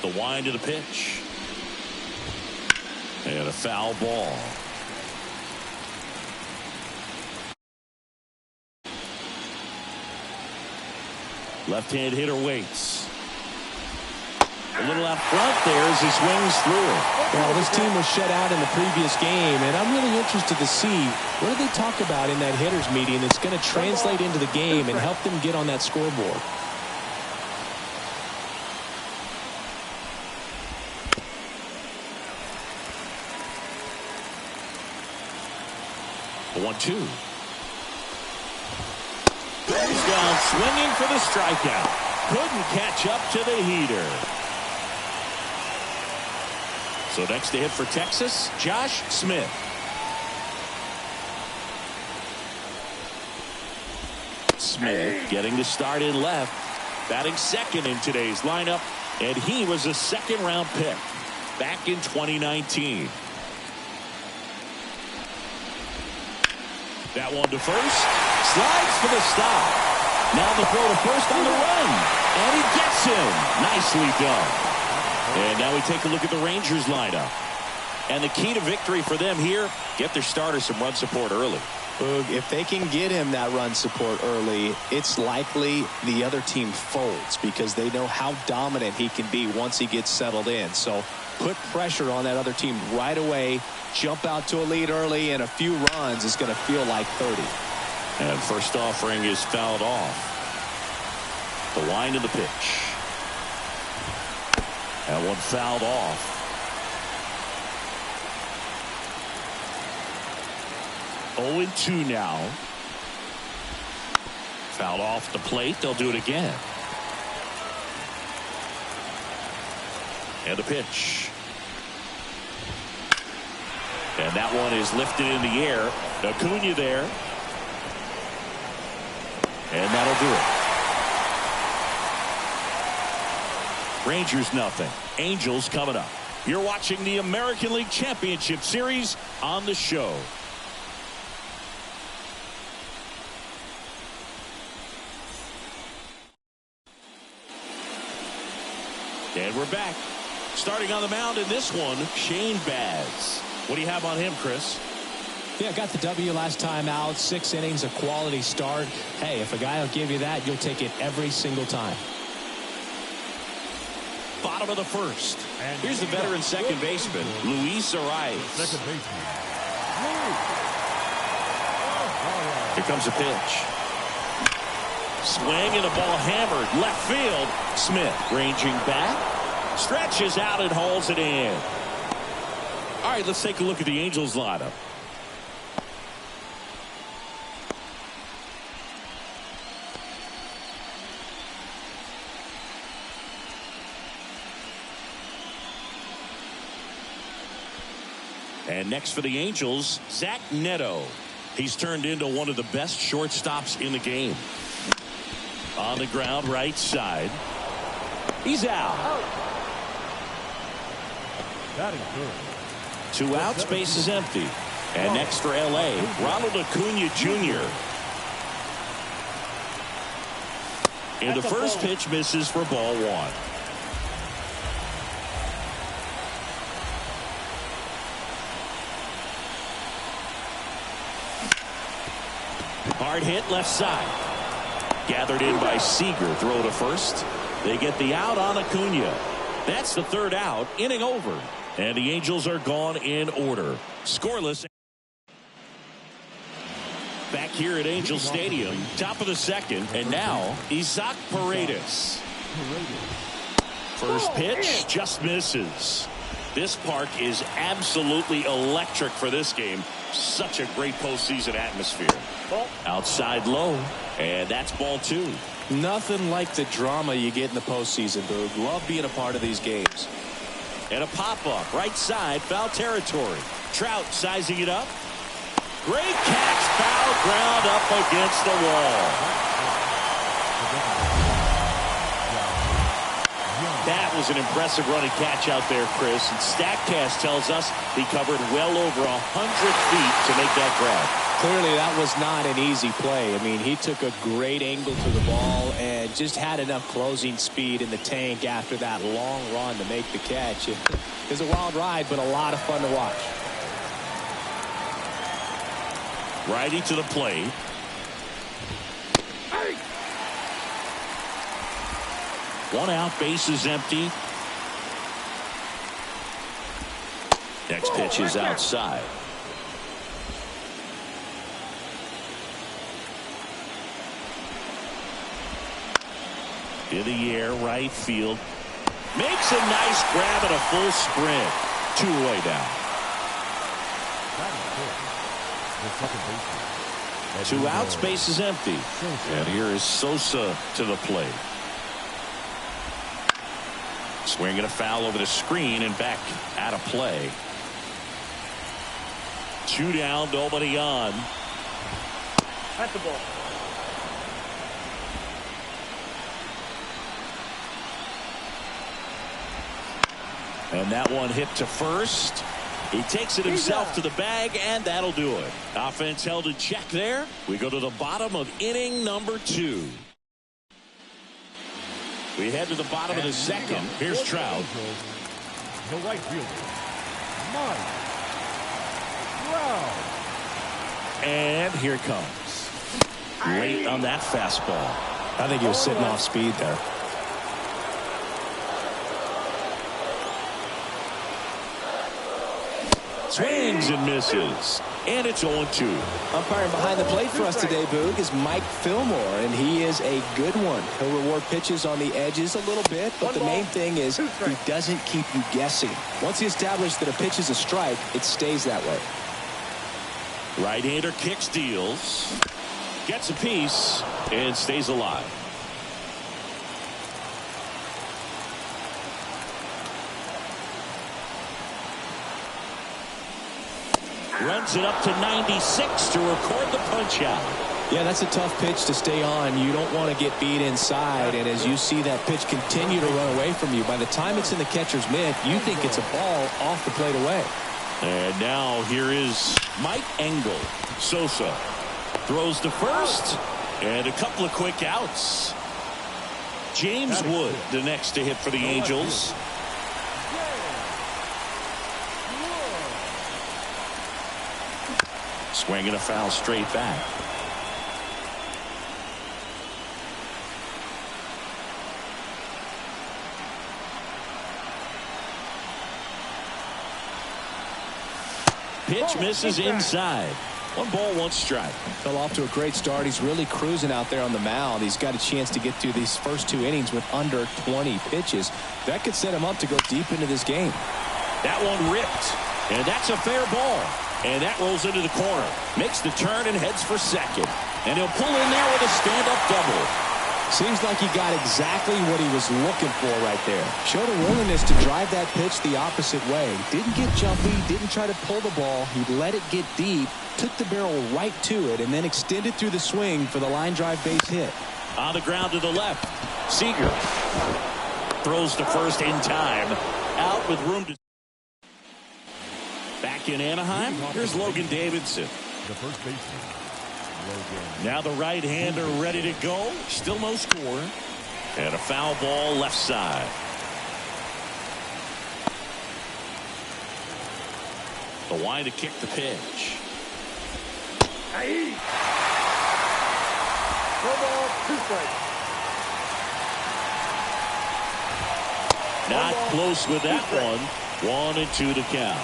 B: The wind of the pitch. And a foul ball. Left-hand hitter waits. A little out front there as he swings through it.
A: Well, this team was shut out in the previous game, and I'm really interested to see what do they talk about in that hitters meeting that's going to translate into the game and help them get on that scoreboard.
B: The 1-2. Goes down swinging for the strikeout. Couldn't catch up to the heater. So next to hit for Texas, Josh Smith. Smith getting the start in left. Batting second in today's lineup. And he was a second-round pick back in 2019. That one to first. Slides for the stop. Now the throw to first on the run. And he gets him. Nicely done. And now we take a look at the Rangers lineup. And the key to victory for them here, get their starter some run support early.
A: Boog, if they can get him that run support early, it's likely the other team folds because they know how dominant he can be once he gets settled in. So put pressure on that other team right away. Jump out to a lead early, and a few runs is going to feel like 30.
B: And first offering is fouled off. The wind of the pitch. That one fouled off. 0-2 now. Fouled off the plate. They'll do it again. And the pitch. And that one is lifted in the air. Acuna there. And that'll do it. Rangers nothing. Angels coming up. You're watching the American League Championship Series on the show. And we're back. Starting on the mound in this one, Shane Baz. What do you have on him, Chris?
A: Yeah, got the W last time out. 6 innings, a quality start. Hey, if a guy will give you that, you'll take it every single time.
B: Bottom of the first. And here's the veteran second baseman, Luis Arias.
E: Second baseman.
B: Here comes a pitch. Swing and a ball hammered left field. Smith ranging back, stretches out and hauls it in. All right, let's take a look at the Angels lineup. And next for the Angels, Zach Neto. He's turned into one of the best shortstops in the game. On the ground, right side. He's out.
E: That is good.
B: 2 outs, base is empty. And next for L.A., Ronald Acuna Jr. And the first pitch misses for ball 1. Hard hit left side. Gathered in by Seager. Throw to first. They get the out on Acuna. That's the 3rd out. Inning over. And the Angels are gone in order. Scoreless. Back here at Angel Stadium. Top of the 2nd. And now Isaac Paredes. First pitch just misses. This park is absolutely electric for this game. Such a great postseason atmosphere. Outside low. And that's ball 2.
A: Nothing like the drama you get in the postseason, Boog. Love being a part of these games.
B: And a pop-up right side, foul territory. Trout sizing it up. Great catch, foul ground up against the wall. That was an impressive running catch out there, Chris. And StatCast tells us he covered well over 100 feet to make that grab.
A: Clearly, that was not an easy play. I mean, he took a great angle to the ball and just had enough closing speed in the tank after that long run to make the catch. It was a wild ride, but a lot of fun to watch.
B: Righty to the plate. One out, base is empty. Next pitch is outside. In the air, right field. Makes a nice grab and a full sprint. 2 away down. Two outs, base is empty. And here is Sosa to the plate. Swinging a foul over the screen and back out of play. 2 down, nobody on.
D: At the ball.
B: And that one hit to first. He takes it himself to the bag, and that'll do it. Offense held in check there. We go to the bottom of inning number 2. We head to the bottom of the second. Here's Trout.
E: The right fielder, Mike Trout.
B: And here it comes. Late on that fastball.
A: I think he was sitting off speed there.
B: Swings and misses. And it's 0-2.
A: Umpiring behind the plate for us today, Boog, is Mike Fillmore, and he is a good one. He'll reward pitches on the edges a little bit, but the main thing is he doesn't keep you guessing. Once he establishes that a pitch is a strike, it stays that way.
B: Right-hander kicks, deals. Gets a piece and stays alive. Runs it up to 96 to record the punch out.
A: Yeah, that's a tough pitch to stay on. You don't want to get beat inside, and as you see that pitch continue to run away from you, by the time it's in the catcher's mitt, you think it's a ball off the plate away.
B: And now here is Mike Engel. Sosa throws to first, and a couple of quick outs. James Wood, the next to hit for the Angels. Swinging a foul straight back. Pitch misses inside. 1 ball, 1 strike.
A: Fell off to a great start. He's really cruising out there on the mound. He's got a chance to get through these first 2 innings with under 20 pitches. That could set him up to go deep into this game.
B: That one ripped, and that's a fair ball. And that rolls into the corner. Makes the turn and heads for second. And he'll pull in there with a stand-up double.
A: Seems like he got exactly what he was looking for right there. Showed a willingness to drive that pitch the opposite way. Didn't get jumpy, didn't try to pull the ball. He let it get deep, took the barrel right to it, and then extended through the swing for the line drive base hit.
B: On the ground to the left. Seager throws to first in time. Out with room to... Back in Anaheim, here's Logan Davidson.
E: The first baseman, Logan.
B: Now the right-hander ready to go. Still no score. And a foul ball left side. The wind to kick the pitch.
D: 1 ball, 2 strikes.
B: Not close with that one. 1-2 to count.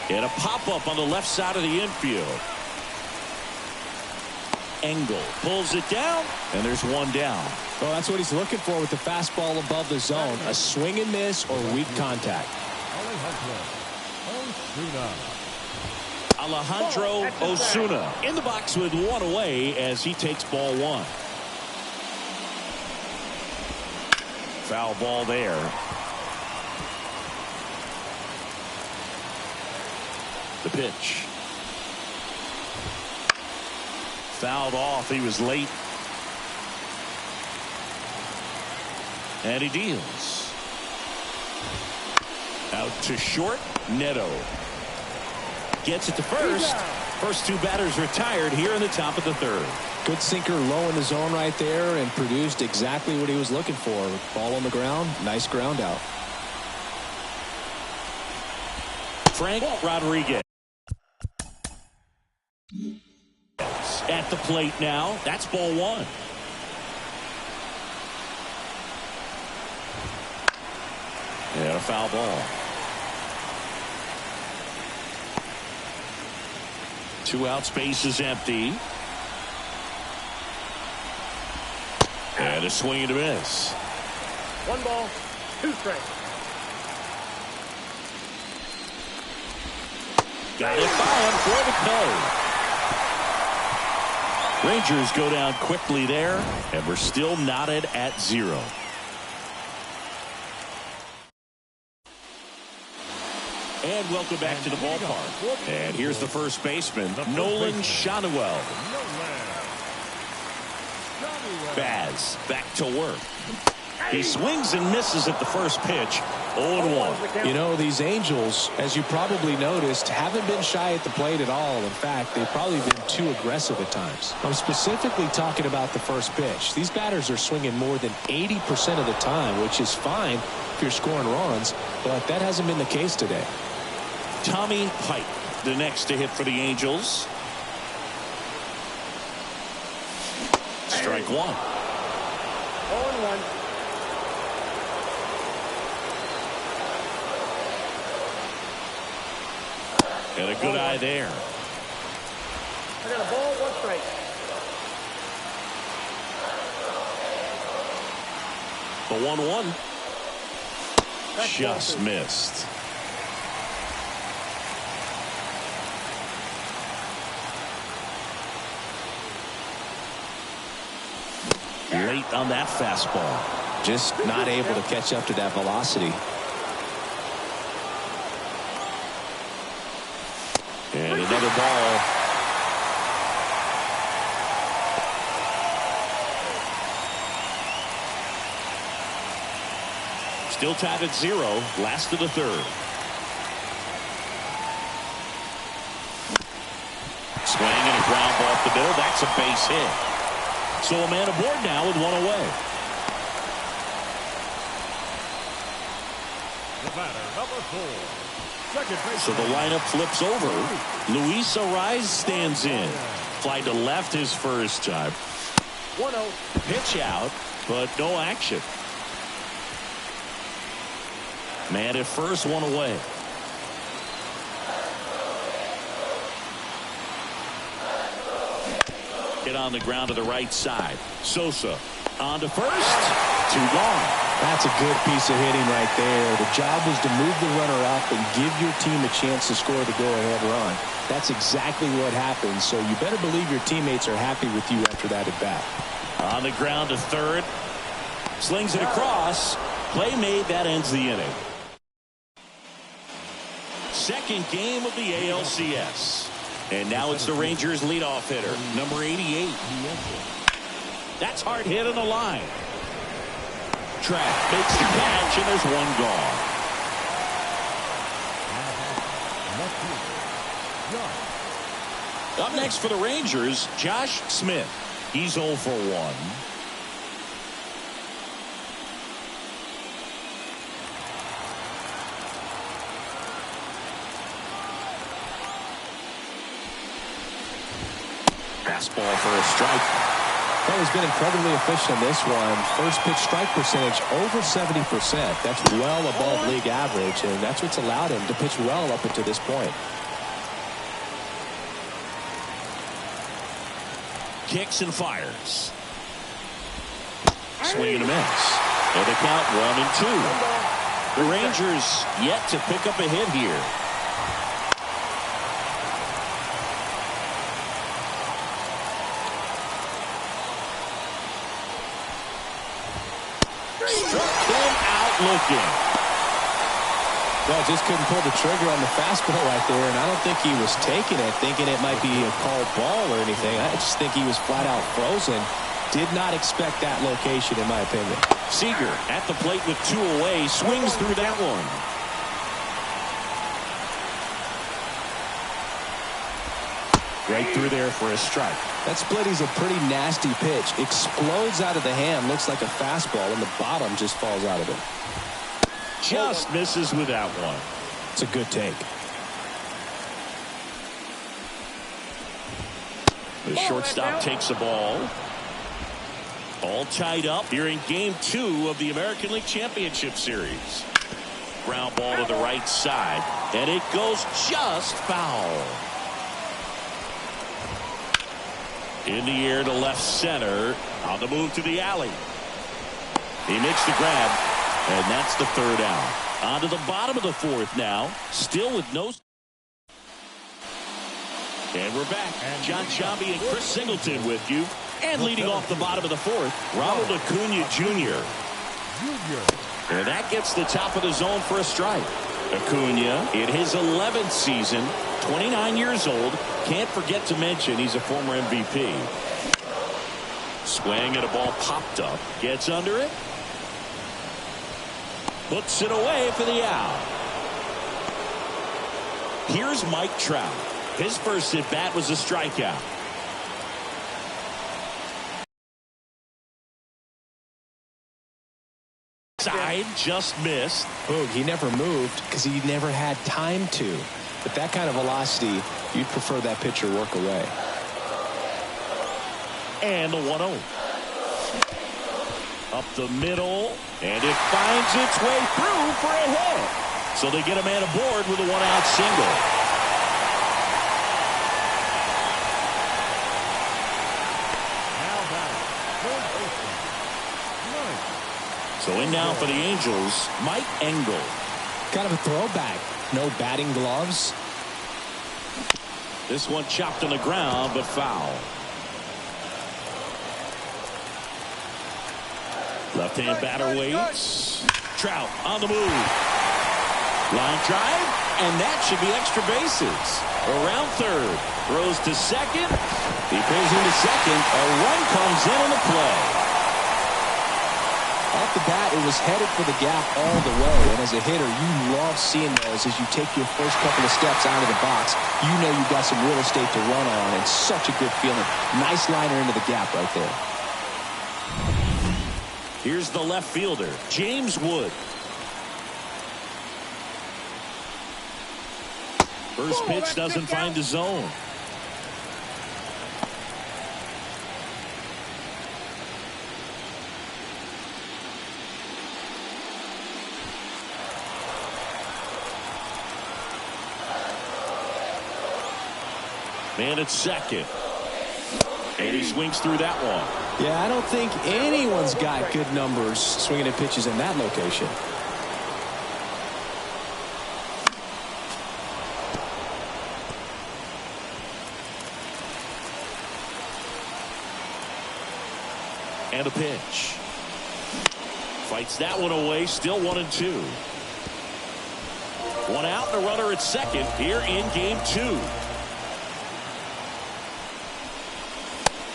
B: And a pop-up on the left side of the infield. Engel pulls it down, and there's 1 down.
A: Well, that's what he's looking for with the fastball above the zone. A swing and miss or weak contact.
B: Alejandro Osuna in the box with 1 away as he takes ball 1. Foul ball there. The pitch. Fouled off. He was late. And he deals. Out to short. Neto gets it to first. First 2 batters retired here in the top of the 3rd.
A: Good sinker low in the zone right there and produced exactly what he was looking for. Ball on the ground. Nice ground out.
B: Frank Rodriguez. At the plate now. That's ball one. And a foul ball. 2 outs, base is empty. And a swing and a miss.
D: 1 ball, 2 strikes.
B: Got it by him for the K. Rangers go down quickly there, and we're still knotted at 0. And welcome back to the ballpark. And here's the first baseman, Nolan Schanuel. Baz back to work. He swings and misses at the first pitch. 0-1.
A: You know, these Angels, as you probably noticed, haven't been shy at the plate at all. In fact, they've probably been too aggressive at times. I'm specifically talking about the first pitch. These batters are swinging more than 80% of the time, which is fine if you're scoring runs, but that hasn't been the case today.
B: Tommy Pike, the next to hit for the Angels. Strike 1.
D: 0-1.
B: And a good eye there.
D: I got a ball, 1 strike.
B: The 1-1. Just missed. Late on that fastball.
A: Just not able to catch up to that velocity.
B: And another ball. Still tied at 0. Last of the 3rd. Swing and a ground ball off the middle. That's a base hit. So a man aboard now with 1 away.
E: The batter, number 4. Second base.
B: So the lineup flips over. Luis Arraez stands in. Fly to left his first time.
D: 1-0.
B: Pitch out, but no action. Man at first, 1 away. Hit on the ground to the right side. Sosa on to first. 2 gone.
A: That's a good piece of hitting right there. The job was to move the runner up and give your team a chance to score the go-ahead run. That's exactly what happened, so you better believe your teammates are happy with you after that at-bat.
B: On the ground to third. Slings it across. Play made. That ends the inning. Second game of the ALCS. And now it's the Rangers leadoff hitter, number 88. That's hard hit on the line. Track makes the catch, and there's 1 gone. Up next for the Rangers, Josh Smith. He's 0 for 1. Fastball for a strike.
A: Well, he's been incredibly efficient in this one. First pitch strike percentage over 70%. That's well above league average, and that's what's allowed him to pitch well up until this point.
B: Kicks and fires. Swing and a miss. And they count 1-2. The Rangers yet to pick up a hit here. Looking.
A: Well, just couldn't pull the trigger on the fastball right there, and I don't think he was taking it, thinking it might be a called ball or anything. I just think he was flat out frozen. Did not expect that location, in my opinion.
B: Seager at the plate with 2 away, swings through that one. Right through there for a strike.
A: That splitty's a pretty nasty pitch. Explodes out of the hand, looks like a fastball, and the bottom just falls out of it.
B: Just misses with that one.
A: It's a good take.
B: The shortstop takes the ball. All tied up here in Game 2 of the American League Championship Series. Ground ball to the right side, and it goes just foul. In the air to left center. On the move to the alley. He makes the grab, and that's the third out. On to the bottom of the fourth now. Still with no. And we're back. John Sciambi and Chris Singleton with you. And leading off the bottom of the fourth, Ronald Acuna Jr. And that gets the top of the zone for a strike. Acuna in his 11th season, 29 years old. Can't forget to mention he's a former MVP. Swing and a ball popped up. Gets under it. Puts it away for the out. Here's Mike Trout. His first at bat was a strikeout. Side just missed.
A: Boog, he never moved because he never had time to. With that kind of velocity, you'd prefer that pitcher work away.
B: And the 1-0. Up the middle, and it finds its way through for a hit. So they get a man aboard with a one-out single. So in now for the Angels, Mike Engel.
A: Kind of a throwback. No batting gloves.
B: This one chopped on the ground, but foul. Left-hand batter waits. Trout on the move. Line drive, and that should be extra bases. Around third. Throws to second. He pulls into second. A run comes in on the play.
A: Off the bat, it was headed for the gap all the way. And as a hitter, you love seeing those as you take your first couple of steps out of the box. You know you've got some real estate to run on, and such a good feeling. Nice liner into the gap right there.
B: Here's the left fielder, James Wood. First pitch doesn't find the zone. Man at second. And he swings through that one.
A: Yeah, I don't think anyone's got good numbers swinging at pitches in that location.
B: And a pitch. Fights that one away. Still 1-2. One out and a runner at second here in Game 2.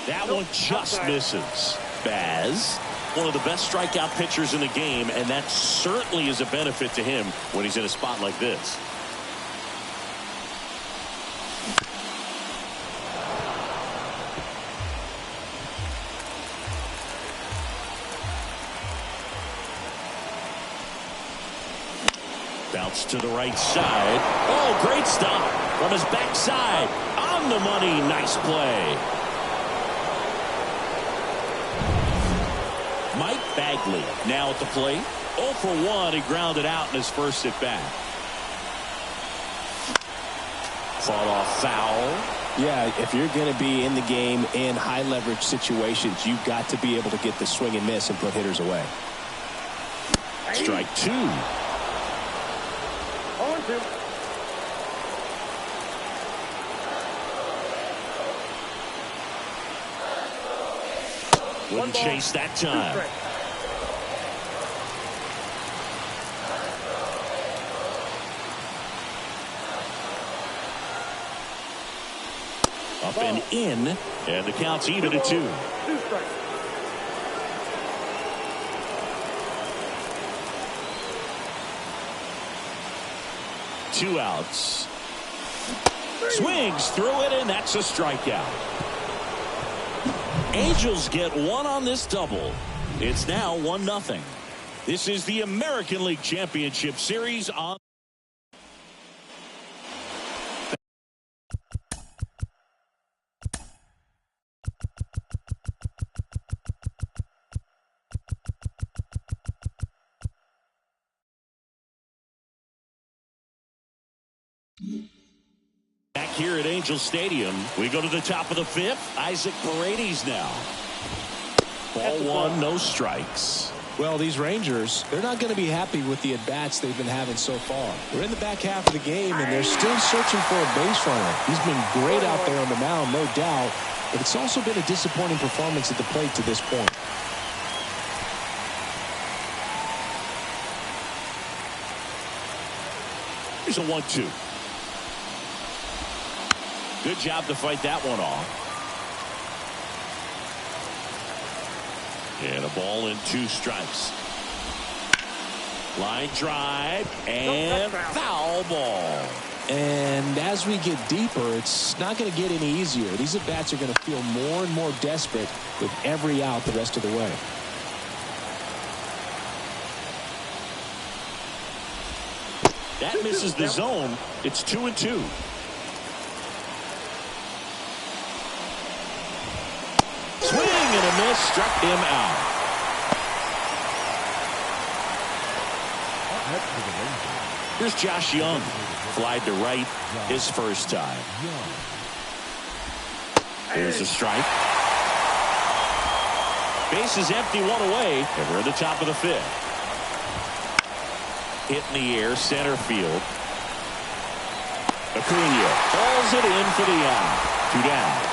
B: That one just misses. Baz, one of the best strikeout pitchers in the game, and that certainly is a benefit to him when he's in a spot like this. Bounce to the right side. Oh, great stop from his backside. On the money. Nice play. Mike Bagley now at the plate. 0 for 1. He grounded out in his first at bat. Fought off foul.
A: Yeah, if you're going to be in the game in high leverage situations, you've got to be able to get the swing and miss and put hitters away.
B: Strike 2.
D: 0-2.
B: Wouldn't chase that time. Up and in, and the count's even at 2.
D: 2 strikes.
B: Two outs. Swings through it, and that's a strikeout. Angels get one on this double. It's now 1-0. This is the American League Championship Series on. here at Angel Stadium. We go to the top of the fifth. Isaac Paredes now. Ball one, no strikes.
A: Well, these Rangers, they're not going to be happy with the at-bats they've been having so far. We're in the back half of the game, and they're still searching for a base runner. He's been great out there on the mound, no doubt, but it's also been a disappointing performance at the plate to this point.
B: Here's a 1-2. Good job to fight that one off. And a ball and 2 strikes. Line drive and foul ball.
A: And as we get deeper, it's not going to get any easier. These at-bats are going to feel more and more desperate with every out the rest of the way.
B: That misses the zone. It's 2-2. Swing and a miss, struck him out. Here's Josh Young. Flied to right his first time. There's a strike. Base is empty, 1 away, and we're at the top of the fifth. Hit in the air, center field. Acuna falls it in for the out. 2 down.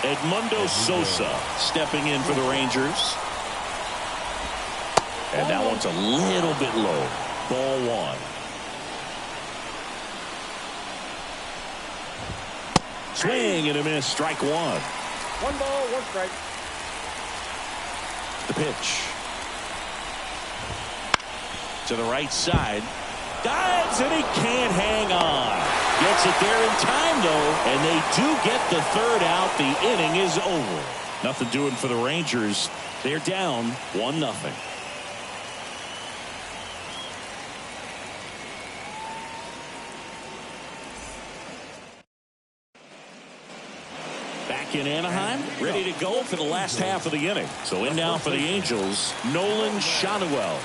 B: Edmundo Sosa stepping in for the Rangers. And that one's a little bit low. Ball 1. Swing and a miss. Strike 1.
D: 1 ball, 1 strike.
B: The pitch. To the right side. Dives and he can't hang on. Gets it there in time though, and they do get the 3rd out. The inning is over. Nothing doing for the Rangers. They're down 1-0. Back in Anaheim, ready to go for the last half of the inning. So in now for the Angels, Nolan Schanuel.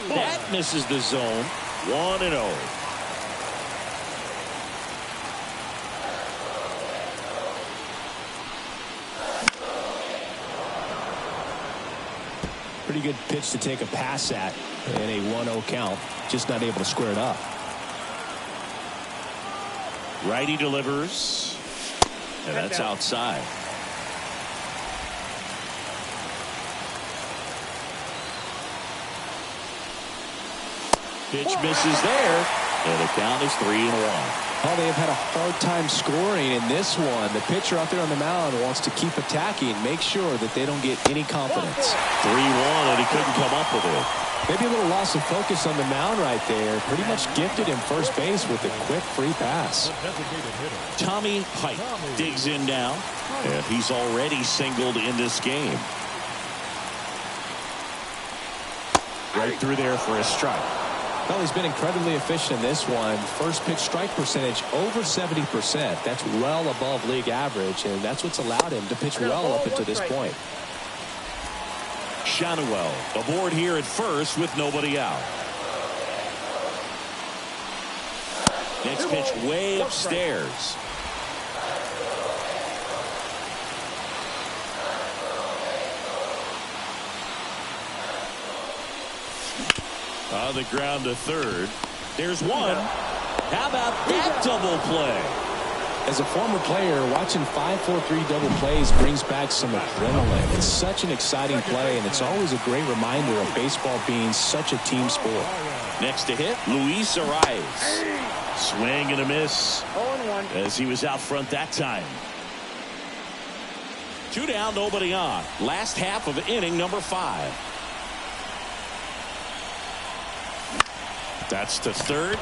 B: That misses the zone. 1-0.
A: Pretty good pitch to take a pass at in a 1-0 count. Just not able to square it up.
B: Righty delivers. And that's outside. Pitch misses there. And the count is 3-1.
A: Oh, they have had a hard time scoring in this one. The pitcher out there on the mound wants to keep attacking, make sure that they don't get any confidence.
B: 3-1, and he couldn't come up with it.
A: Maybe a little loss of focus on the mound right there. Pretty much gifted him first base with a quick free pass.
B: Tommy Pike digs in now, and he's already singled in this game. Right through there for a strike.
A: Well, he's been incredibly efficient in this one. First pitch strike percentage over 70%. That's well above league average, and that's what's allowed him to pitch well up until this point.
B: Schanuel aboard here at first with nobody out. Next pitch way upstairs. On the ground to third. There's one. How about that double play?
A: As a former player, watching 5-4-3 double plays brings back some adrenaline. It's such an exciting play, and it's always a great reminder of baseball being such a team sport.
B: Next to hit, Luis Arias. Swing and a miss
D: 0-1.
B: as he was out front that time. 2 down, nobody on. Last half of inning number 5. That's to third.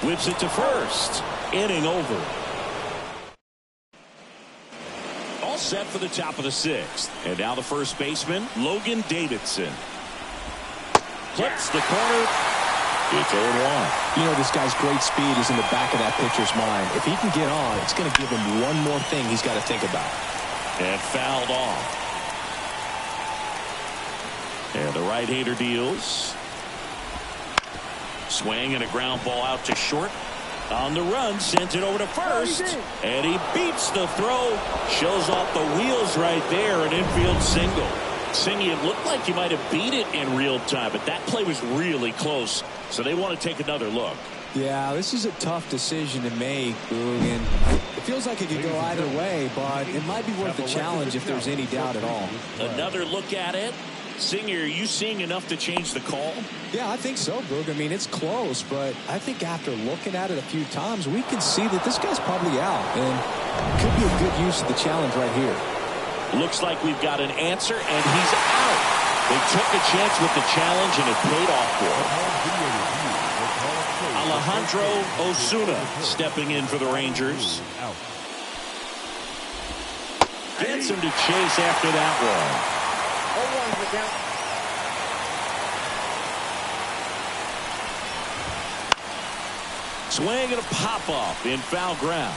B: Whips it to first. Inning over. All set for the top of the 6th. And now the first baseman, Logan Davidson. Clips the corner. It's 0-1.
A: You know, this guy's great speed is in the back of that pitcher's mind. If he can get on, it's going to give him one more thing he's got to think about.
B: And fouled off. And the right-hander deals. Swing and a ground ball out to short. On the run, sends it over to first. And he beats the throw. Shows off the wheels right there. An infield single. Singy, it looked like he might have beat it in real time, but that play was really close. So they want to take another look.
A: Yeah, this is a tough decision to make, Boog, and it feels like it could go either way, but it might be worth a challenge if there's any doubt at all.
B: Another look at it. Singer, are you seeing enough to change the call?
A: Yeah, I think so, Boog. I mean, it's close, but I think after looking at it a few times, we can see that this guy's probably out, and it could be a good use of the challenge right here.
B: Looks like we've got an answer, and he's out. They took a chance with the challenge, and it paid off for him. Alejandro Osuna stepping in for the Rangers. Gets him to chase after that one.
D: 0-1 the count.
B: Swing and a pop-off in foul ground.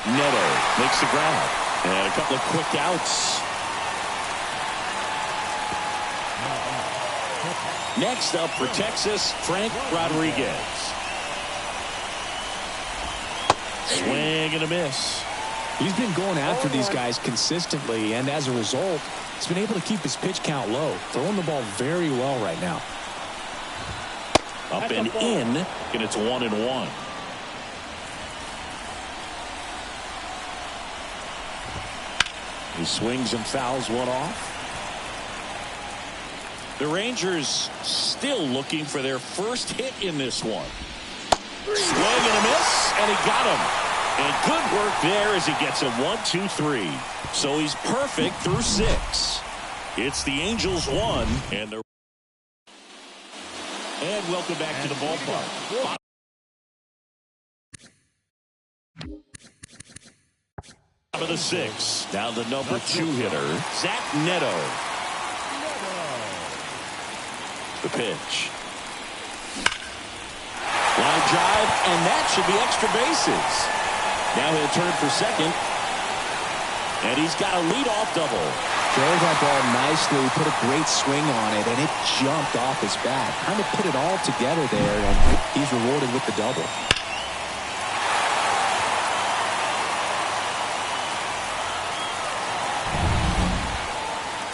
B: Neto makes the grab. And a couple of quick outs. Next up for Texas, Frank Rodriguez. Swing and a miss.
A: He's been going after these guys consistently, and as a result, he's been able to keep his pitch count low, throwing the ball very well right now.
B: Up and in, and it's 1-1. He swings and fouls one off. The Rangers still looking for their first hit in this one. Swing and a miss, and he got him. And good work there as he gets him 1, 2, 3. So he's perfect through 6. It's the Angels 1, and the welcome back to the ballpark. Top of the 6th, down the number 2 hitter, Zach Neto. The pitch. Line drive, and that should be extra bases. Now he'll turn for second. And he's got a leadoff double.
A: Drove that ball nicely, put a great swing on it, and it jumped off his bat. Kind of put it all together there, and he's rewarded with the double.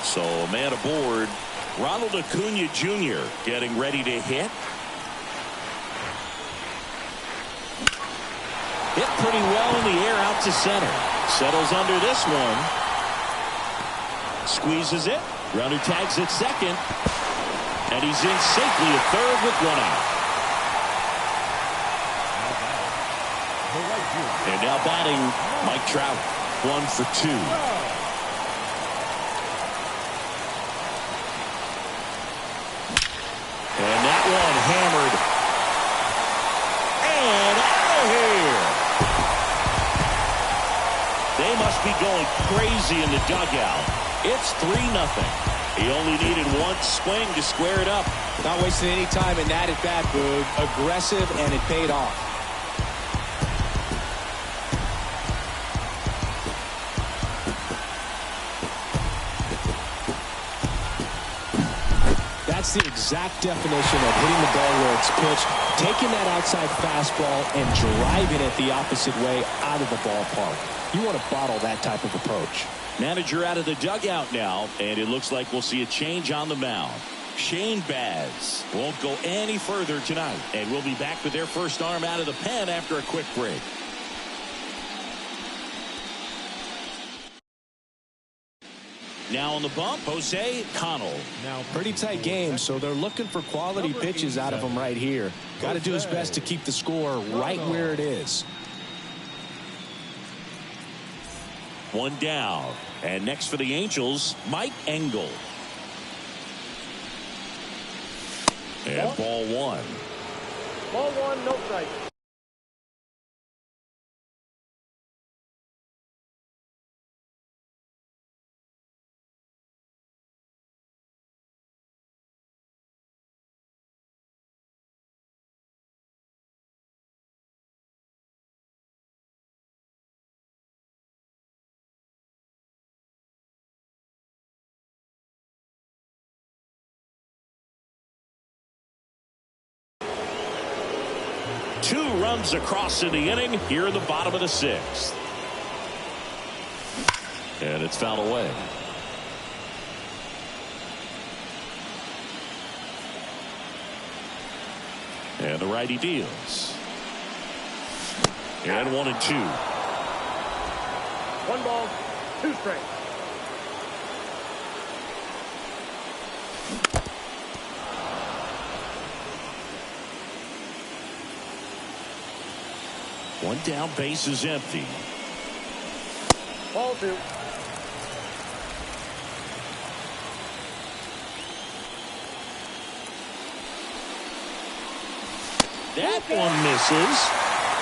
B: So a man aboard. Ronald Acuna Jr. getting ready to hit. Hit pretty well in the air out to center. Settles under this one. Squeezes it. Runner tags at second. And he's in safely at third with one out. And now batting Mike Trout. 1 for 2. And that one hammered. And out of here. They must be going crazy in the dugout. It's 3-0. He only needed one swing to square it up.
A: Not wasting any time in that at bat, Boog. Aggressive, and it paid off. That's the exact definition of hitting the ball where it's pitched, taking that outside fastball and driving it the opposite way out of the ballpark. You want to bottle that type of approach.
B: Manager out of the dugout now, and it looks like we'll see a change on the mound. Shane Baz won't go any further tonight, and we'll be back with their first arm out of the pen after a quick break. Now on the bump, Jose Connell.
A: Now, pretty tight game, so they're looking for quality pitches out of him right here. Got to do his best to keep the score right where it is.
B: One down. And next for the Angels, Mike Engel. And ball 1.
D: Ball 1, no strike.
B: runs across in the inning here in the bottom of the 6th. And it's fouled away. And the righty deals. And 1-2.
D: 1 ball, 2 strikes.
B: One down, base is empty.
D: Ball 2.
B: That one misses,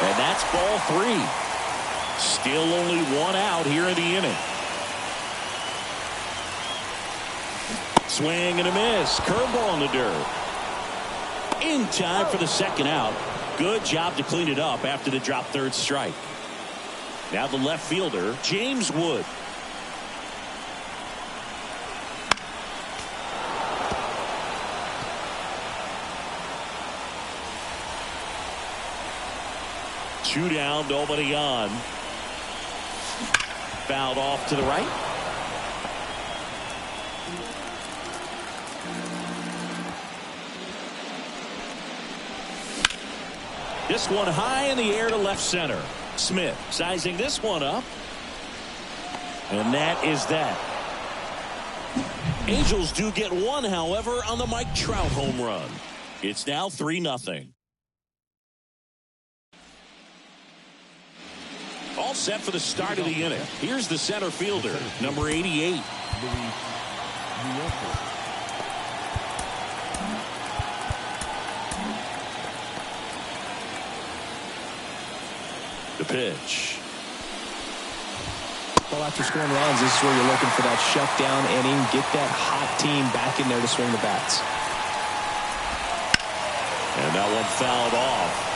B: and that's ball 3. Still only 1 out here in the inning. Swing and a miss. Curveball in the dirt. In time for the 2nd out. Good job to clean it up after the drop 3rd strike. Now the left fielder, James Wood. Two down, nobody on. Fouled off to the right. This one high in the air to left center. Smith sizing this one up. And that is that. Angels do get 1, however, on the Mike Trout home run. It's now 3-0. All set for the start of the inning. Here's the center fielder, number 88. The pitch.
A: Well, after scoring runs, this is where you're looking for that shutdown inning. Get that hot team back in there to swing the bats.
B: And that one fouled off.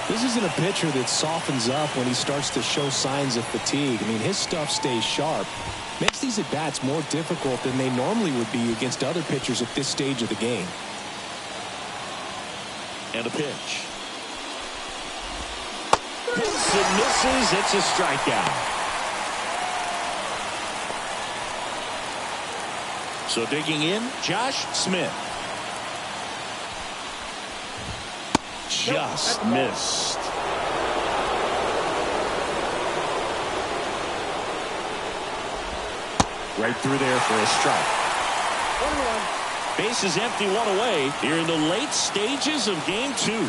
A: This isn't a pitcher that softens up when he starts to show signs of fatigue. I mean, his stuff stays sharp. Makes these at-bats more difficult than they normally would be against other pitchers at this stage of the game.
B: And a pitch. Hits and misses. It's a strikeout. So digging in, Josh Smith. Just missed. Right through there for a strike.
D: 1-1.
B: Base is empty, 1 away here in the late stages of game 2.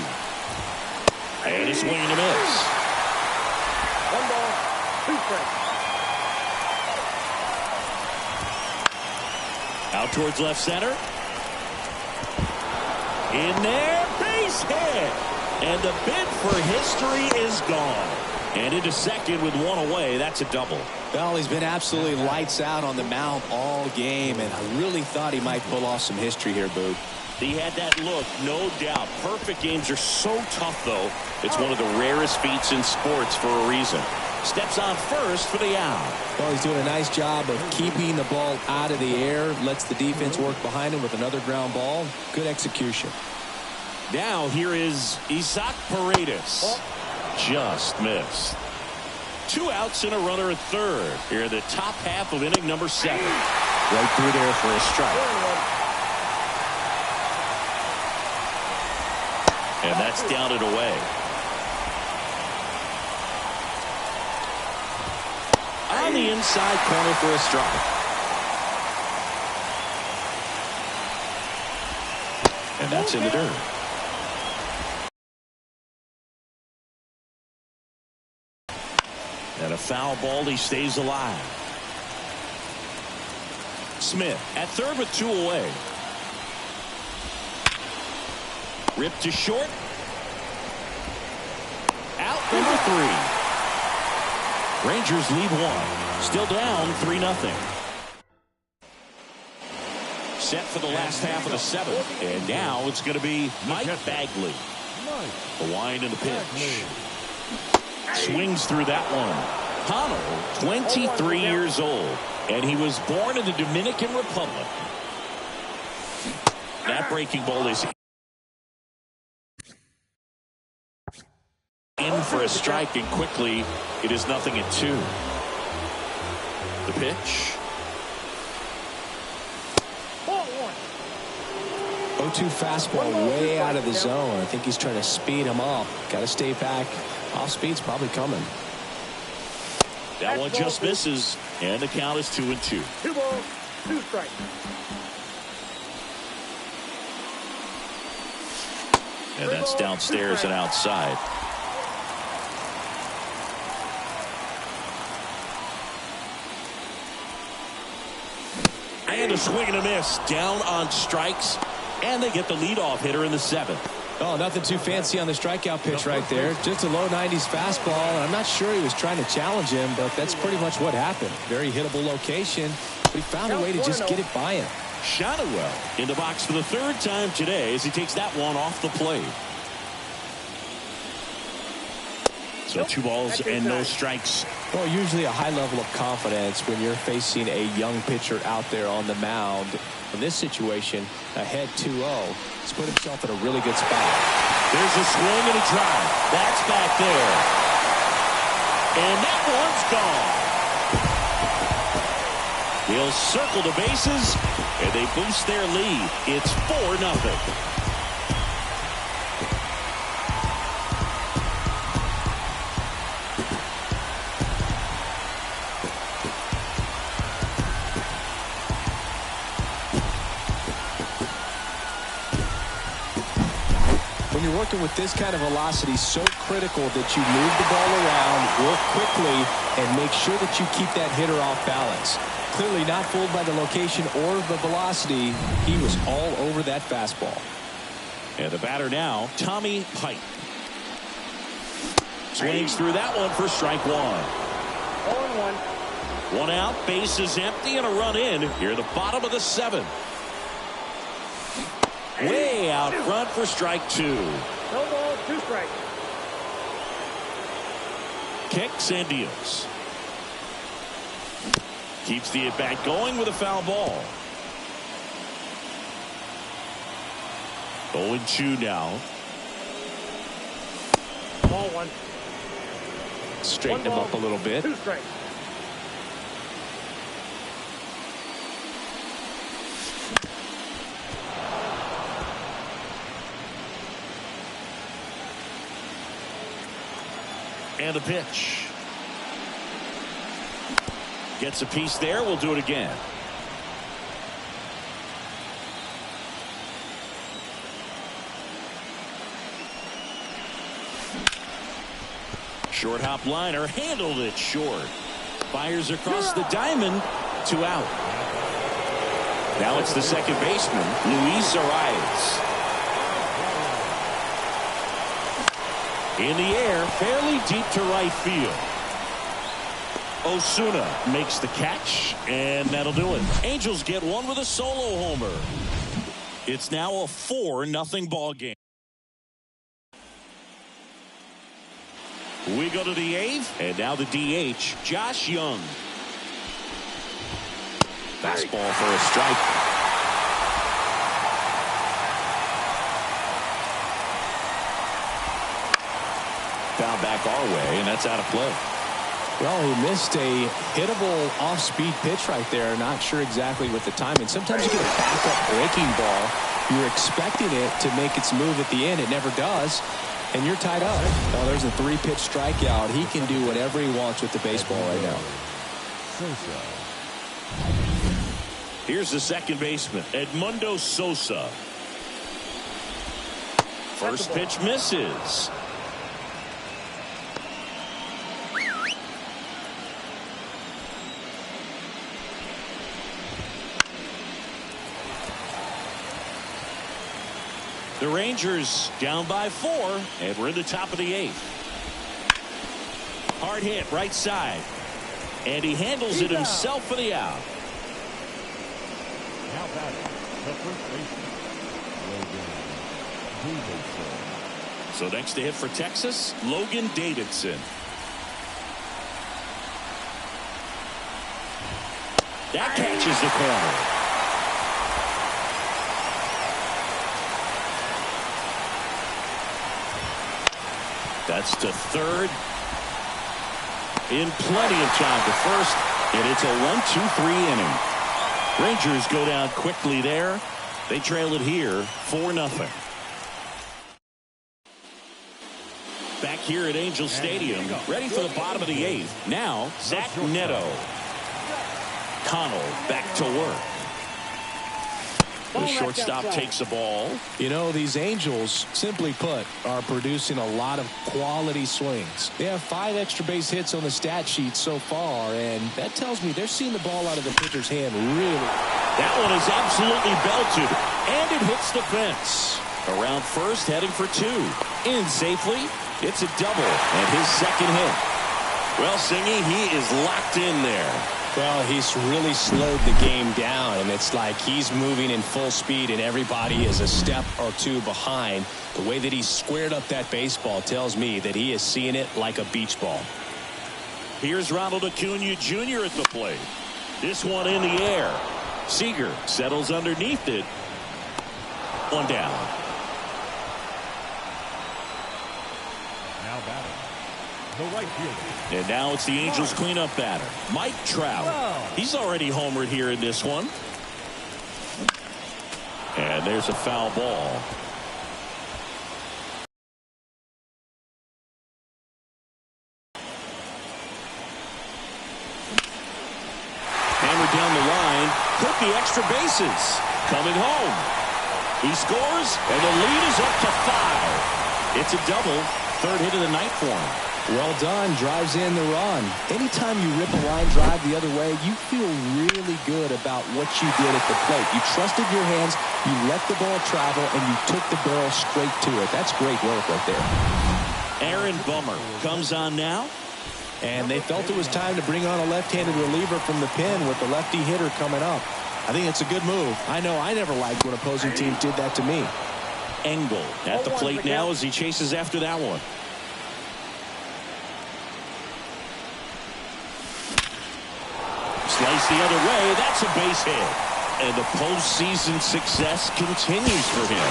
B: And a swing and a miss.
D: 1 ball, 2 strikes.
B: Out towards left center. In there, base hit. And the bid for history is gone. And into second with 1 away. That's a double.
A: Well, he's been absolutely lights out on the mound all game, and I really thought he might pull off some history here, Boog.
B: He had that look, no doubt. Perfect games are so tough, though. It's one of the rarest feats in sports for a reason. Steps on first for the out.
A: Well, he's doing a nice job of keeping the ball out of the air. Lets the defense work behind him with another ground ball. Good execution.
B: Now here is Isaac Paredes. Just missed. 2 outs and a runner at third. Here in the top half of inning number 7. Right through there for a strike. And that's down and away. On the inside corner for a strike. And that's in the dirt. And a foul ball, he stays alive. Smith at third with 2 away. Ripped to short. Out number 3. Rangers lead 1. Still down 3-0. Set for the last half of the 7th. And now it's going to be Mike Bagley. The wind and the pitch. Swings through that one. Cano, 23 years old, and he was born in the Dominican Republic. That breaking ball is in for a strike, and quickly it is 0-2. The pitch.
A: 0-2 fastball way out of the zone. I think he's trying to speed him up. Got to stay back. Off speed's probably coming.
B: That one just misses, and the count is 2-2.
D: 2 balls, 2 strikes.
B: And that's downstairs and outside. And a swing and a miss. Down on strikes. And they get the leadoff hitter in the 7th.
A: Oh, nothing too fancy on the strikeout pitch right there. Just a low 90s fastball. I'm not sure he was trying to challenge him, but that's pretty much what happened. Very hittable location, but he found a way to just get it by him.
B: Shotwell in the box for the 3rd time today as he takes that one off the plate. So 2 balls and no strikes.
A: Well, usually a high level of confidence when you're facing a young pitcher out there on the mound. In this situation, ahead 2-0, he's put himself in a really good spot.
B: There's a swing and a drive. That's back there. And that one's gone. He'll circle the bases, and they boost their lead. It's 4-0.
A: When you're working with this kind of velocity, so critical that you move the ball around, work quickly, and make sure that you keep that hitter off balance. Clearly not fooled by the location or the velocity. He was all over that fastball.
B: And the batter now, Tommy Pike. Swings through that one for strike 1.
D: 0-1.
B: 1 out, base is empty, and a run in here at the bottom of the 7th. Way out front for strike 2.
D: No balls, 2 strikes.
B: Kicks and deals. Keeps the at-bat going with a foul ball. 0-2 now.
D: Ball 1.
A: Straighten him up a little bit.
D: 2 strikes.
B: And the pitch. Gets a piece there. We'll do it again. Short hop liner. Handled it short. Fires across the diamond. 2 out. Now it's the second baseman, Luis Arias. In the air, fairly deep to right field. Osuna makes the catch, and that'll do it. Angels get one with a solo homer. It's now a 4-0 ball game. We go to the 8th, and now the DH, Josh Young. Fastball for a strike. Foul back our way, and that's out of play.
A: Well, he missed a hittable off-speed pitch right there. Not sure exactly with the timing. Sometimes you get a backup breaking ball. You're expecting it to make its move at the end. It never does, and you're tied up. Well, there's a 3-pitch strikeout. He can do whatever he wants with the baseball right now.
B: Here's the second baseman, Edmundo Sosa. First pitch misses. The Rangers down by 4, and we're in the top of the 8th. Hard hit right side, and he handles it himself for the out.
E: Now batting, the first baseman, Logan Davidson.
B: So next to hit for Texas, Logan Davidson. That catches the corner. That's to third. In plenty of time to first. And it's a 1-2-3 inning. Rangers go down quickly there. They trail it here 4-0. Back here at Angel Stadium, ready for the bottom of the 8th. Now, Zach Neto. Connell back to work. The shortstop takes the ball.
A: You know, these Angels, simply put, are producing a lot of quality swings. They have 5 extra base hits on the stat sheet so far, and that tells me they're seeing the ball out of the pitcher's hand really.
B: That one is absolutely belted, and it hits the fence. Around first, heading for 2. In safely. It's a double, and his second hit. Well, Singy, he is locked in there.
F: Well, he's really slowed the game down, and it's like he's moving in full speed, and everybody is a step or 2 behind. The way that he squared up that baseball tells me that he is seeing it like a beach ball.
B: Here's Ronald Acuna Jr. at the plate. This one in the air. Seager settles underneath it. One down.
E: Now batting, the right fielder.
B: And now it's the Angels cleanup batter, Mike Trout. He's already homered here in this one. And there's a foul ball. Hammered down the line, took the extra bases. Coming home. He scores, and the lead is up to 5. It's a double. 3rd hit of the night for him.
A: Well done. Drives in the run. Anytime you rip a line drive the other way, you feel really good about what you did at the plate. You trusted your hands, you let the ball travel, and you took the barrel straight to it. That's great work right there.
B: Aaron Bummer comes on now.
A: And they felt it was time to bring on a left-handed reliever from the pen with the lefty hitter coming up. I think it's a good move. I know I never liked when opposing teams did that to me.
B: Engel at the plate now as he chases after that one. Slice the other way. That's a base hit. And the postseason success continues for him.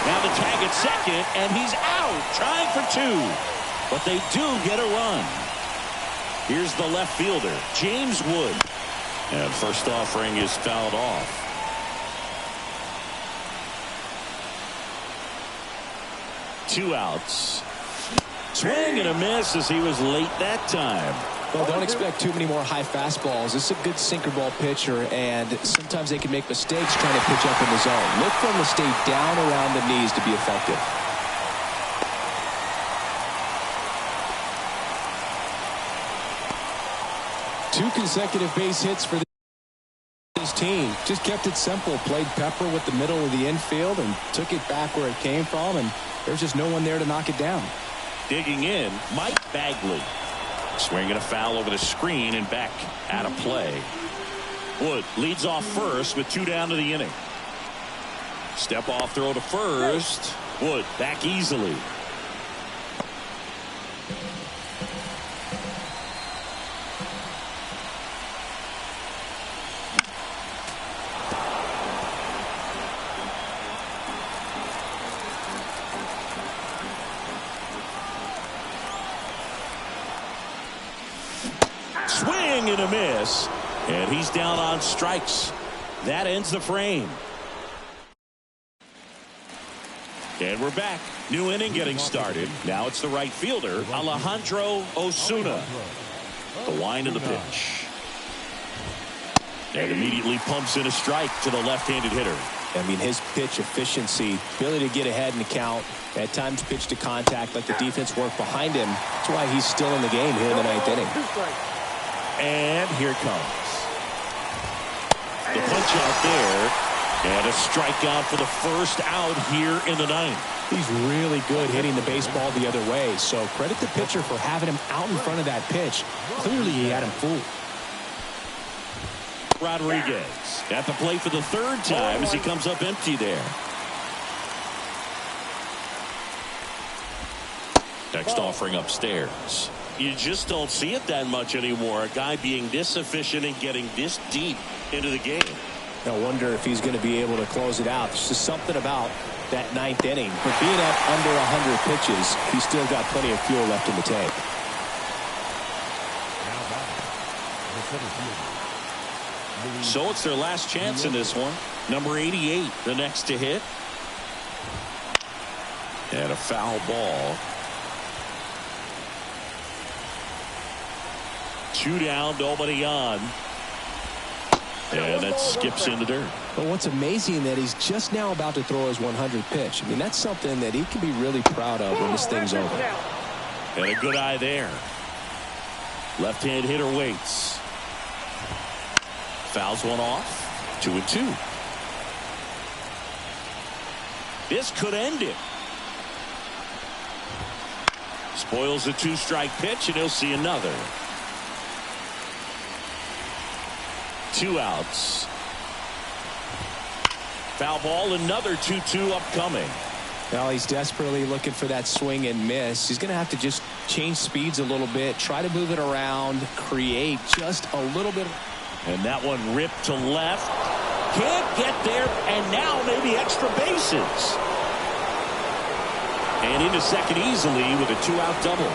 B: Now the tag at second, and he's out, trying for 2. But they do get a run. Here's the left fielder, James Wood. And first offering is fouled off. Two outs. Swing and a miss as he was late that time.
A: Well, don't expect too many more high fastballs. This is a good sinker ball pitcher, and sometimes they can make mistakes trying to pitch up in the zone. Look for him to stay down around the knees to be effective. Two consecutive base hits for this team. Just kept it simple. Played pepper with the middle of the infield and took it back where it came from, and there's just no one there to knock it down.
B: Digging in, Mike Bagley. Swinging a foul over the screen and back out of play. Wood leads off first with 2 down to the inning. Step off throw to first. Wood back easily. Swing and a miss, and he's down on strikes. That ends the frame. And we're back. New inning getting started. Now it's the right fielder, Alejandro Osuna. The wind of the pitch. And immediately pumps in a strike to the left-handed hitter.
F: I mean, his pitch efficiency, ability to get ahead in the count, at times pitch to contact, like the defense worked behind him. That's why he's still in the game here in the 9th inning.
B: And here comes the punch out there, and a strikeout for the first out here in the 9th.
A: He's really good hitting the baseball the other way, so credit the pitcher for having him out in front of that pitch. Clearly he had him fooled.
B: Rodriguez at the plate for the 3rd time as he comes up empty there. Next offering upstairs. You just don't see it that much anymore. A guy being this efficient and getting this deep into the game.
F: I wonder if he's going to be able to close it out. There's just something about that ninth inning.
A: But being at under 100 pitches, he's still got plenty of fuel left in the tank.
B: So it's their last chance in this one. Number 88, the next to hit. And a foul ball. 2 down, nobody on. And that skips in the dirt.
A: But what's amazing that he's just now about to throw his 100th pitch. I mean, that's something that he can be really proud of when this thing's over.
B: And a good eye there. Left-hand hitter waits. Fouls one off. 2-2. This could end it. Spoils a 2-strike pitch, and he'll see another. 2 outs. Foul ball, another 2-2 upcoming.
A: Well, he's desperately looking for that swing and miss. He's going to have to just change speeds a little bit, try to move it around, create just a little bit.
B: And that one ripped to left. Can't get there, and now maybe extra bases. And into second easily with a 2-out double.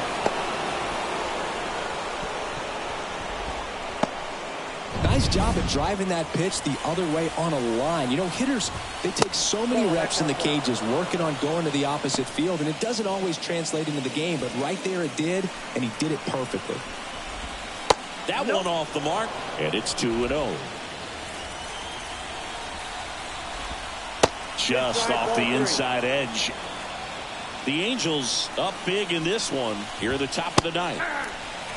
A: Nice job of driving that pitch the other way on a line. You know, hitters, they take so many reps in the cages working on going to the opposite field, and it doesn't always translate into the game, but right there it did, and he did it perfectly.
B: That one off the mark, and it's 2-0. Just off the inside edge. The Angels up big in this one here at the top of the ninth.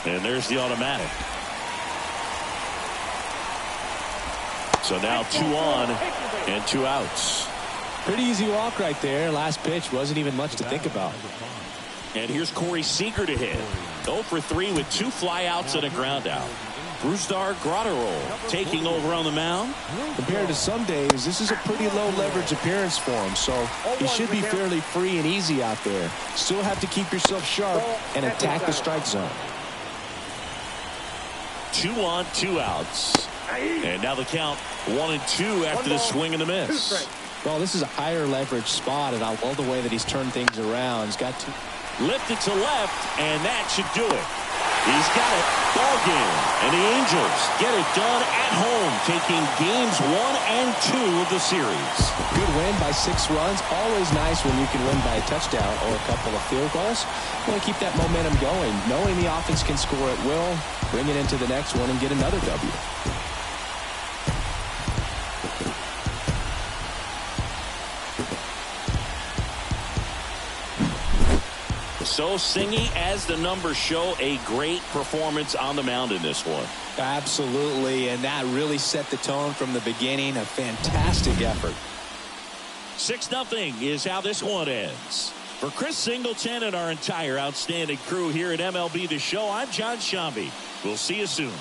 B: And there's the automatic. So now 2 on and 2 outs.
A: Pretty easy walk right there. Last pitch wasn't even much to think about.
B: And here's Corey Seager to hit. 0 for 3 with 2 flyouts and a ground out. Brusdar Graterol taking over on the mound.
A: Compared to some days, this is a pretty low leverage appearance for him, so he should be fairly free and easy out there. Still have to keep yourself sharp and attack the strike zone.
B: 2 on, 2 outs. And now the count 1-2 after the swing and the miss.
A: Well, this is a higher leverage spot, and I love the way that he's turned things around. He's got to
B: lift it to left, and that should do it. He's got it. Ball game. And the Angels get it done at home, taking games 1 and 2 of the series.
A: Good win by 6 runs. Always nice when you can win by a touchdown or a couple of field goals. You want to keep that momentum going, knowing the offense can score at will, bring it into the next one, and get another W.
B: So Singy, as the numbers show, a great performance on the mound in this one.
A: Absolutely, and that really set the tone from the beginning. A fantastic effort.
B: 6-0 is how this one ends. For Chris Singleton and our entire outstanding crew here at MLB The Show, I'm John Shambi. We'll see you soon.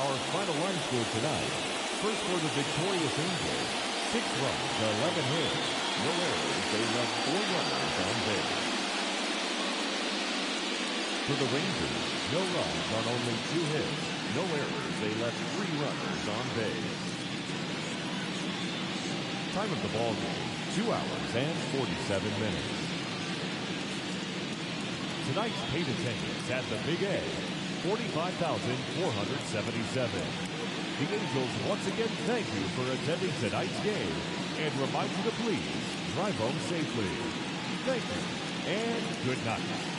E: Our final line score tonight. First for the victorious Angels, 6 runs, 11 hits, no errors. They left 4 runners on base. For the Rangers, no runs on only 2 hits, no errors. They left 3 runners on base. Time of the ball game, 2 hours and 47 minutes. Tonight's paid attendance at the Big A, 45,477. The Angels once again thank you for attending tonight's game and remind you to please drive home safely. Thank you, and good night.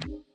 G: Mm-hmm.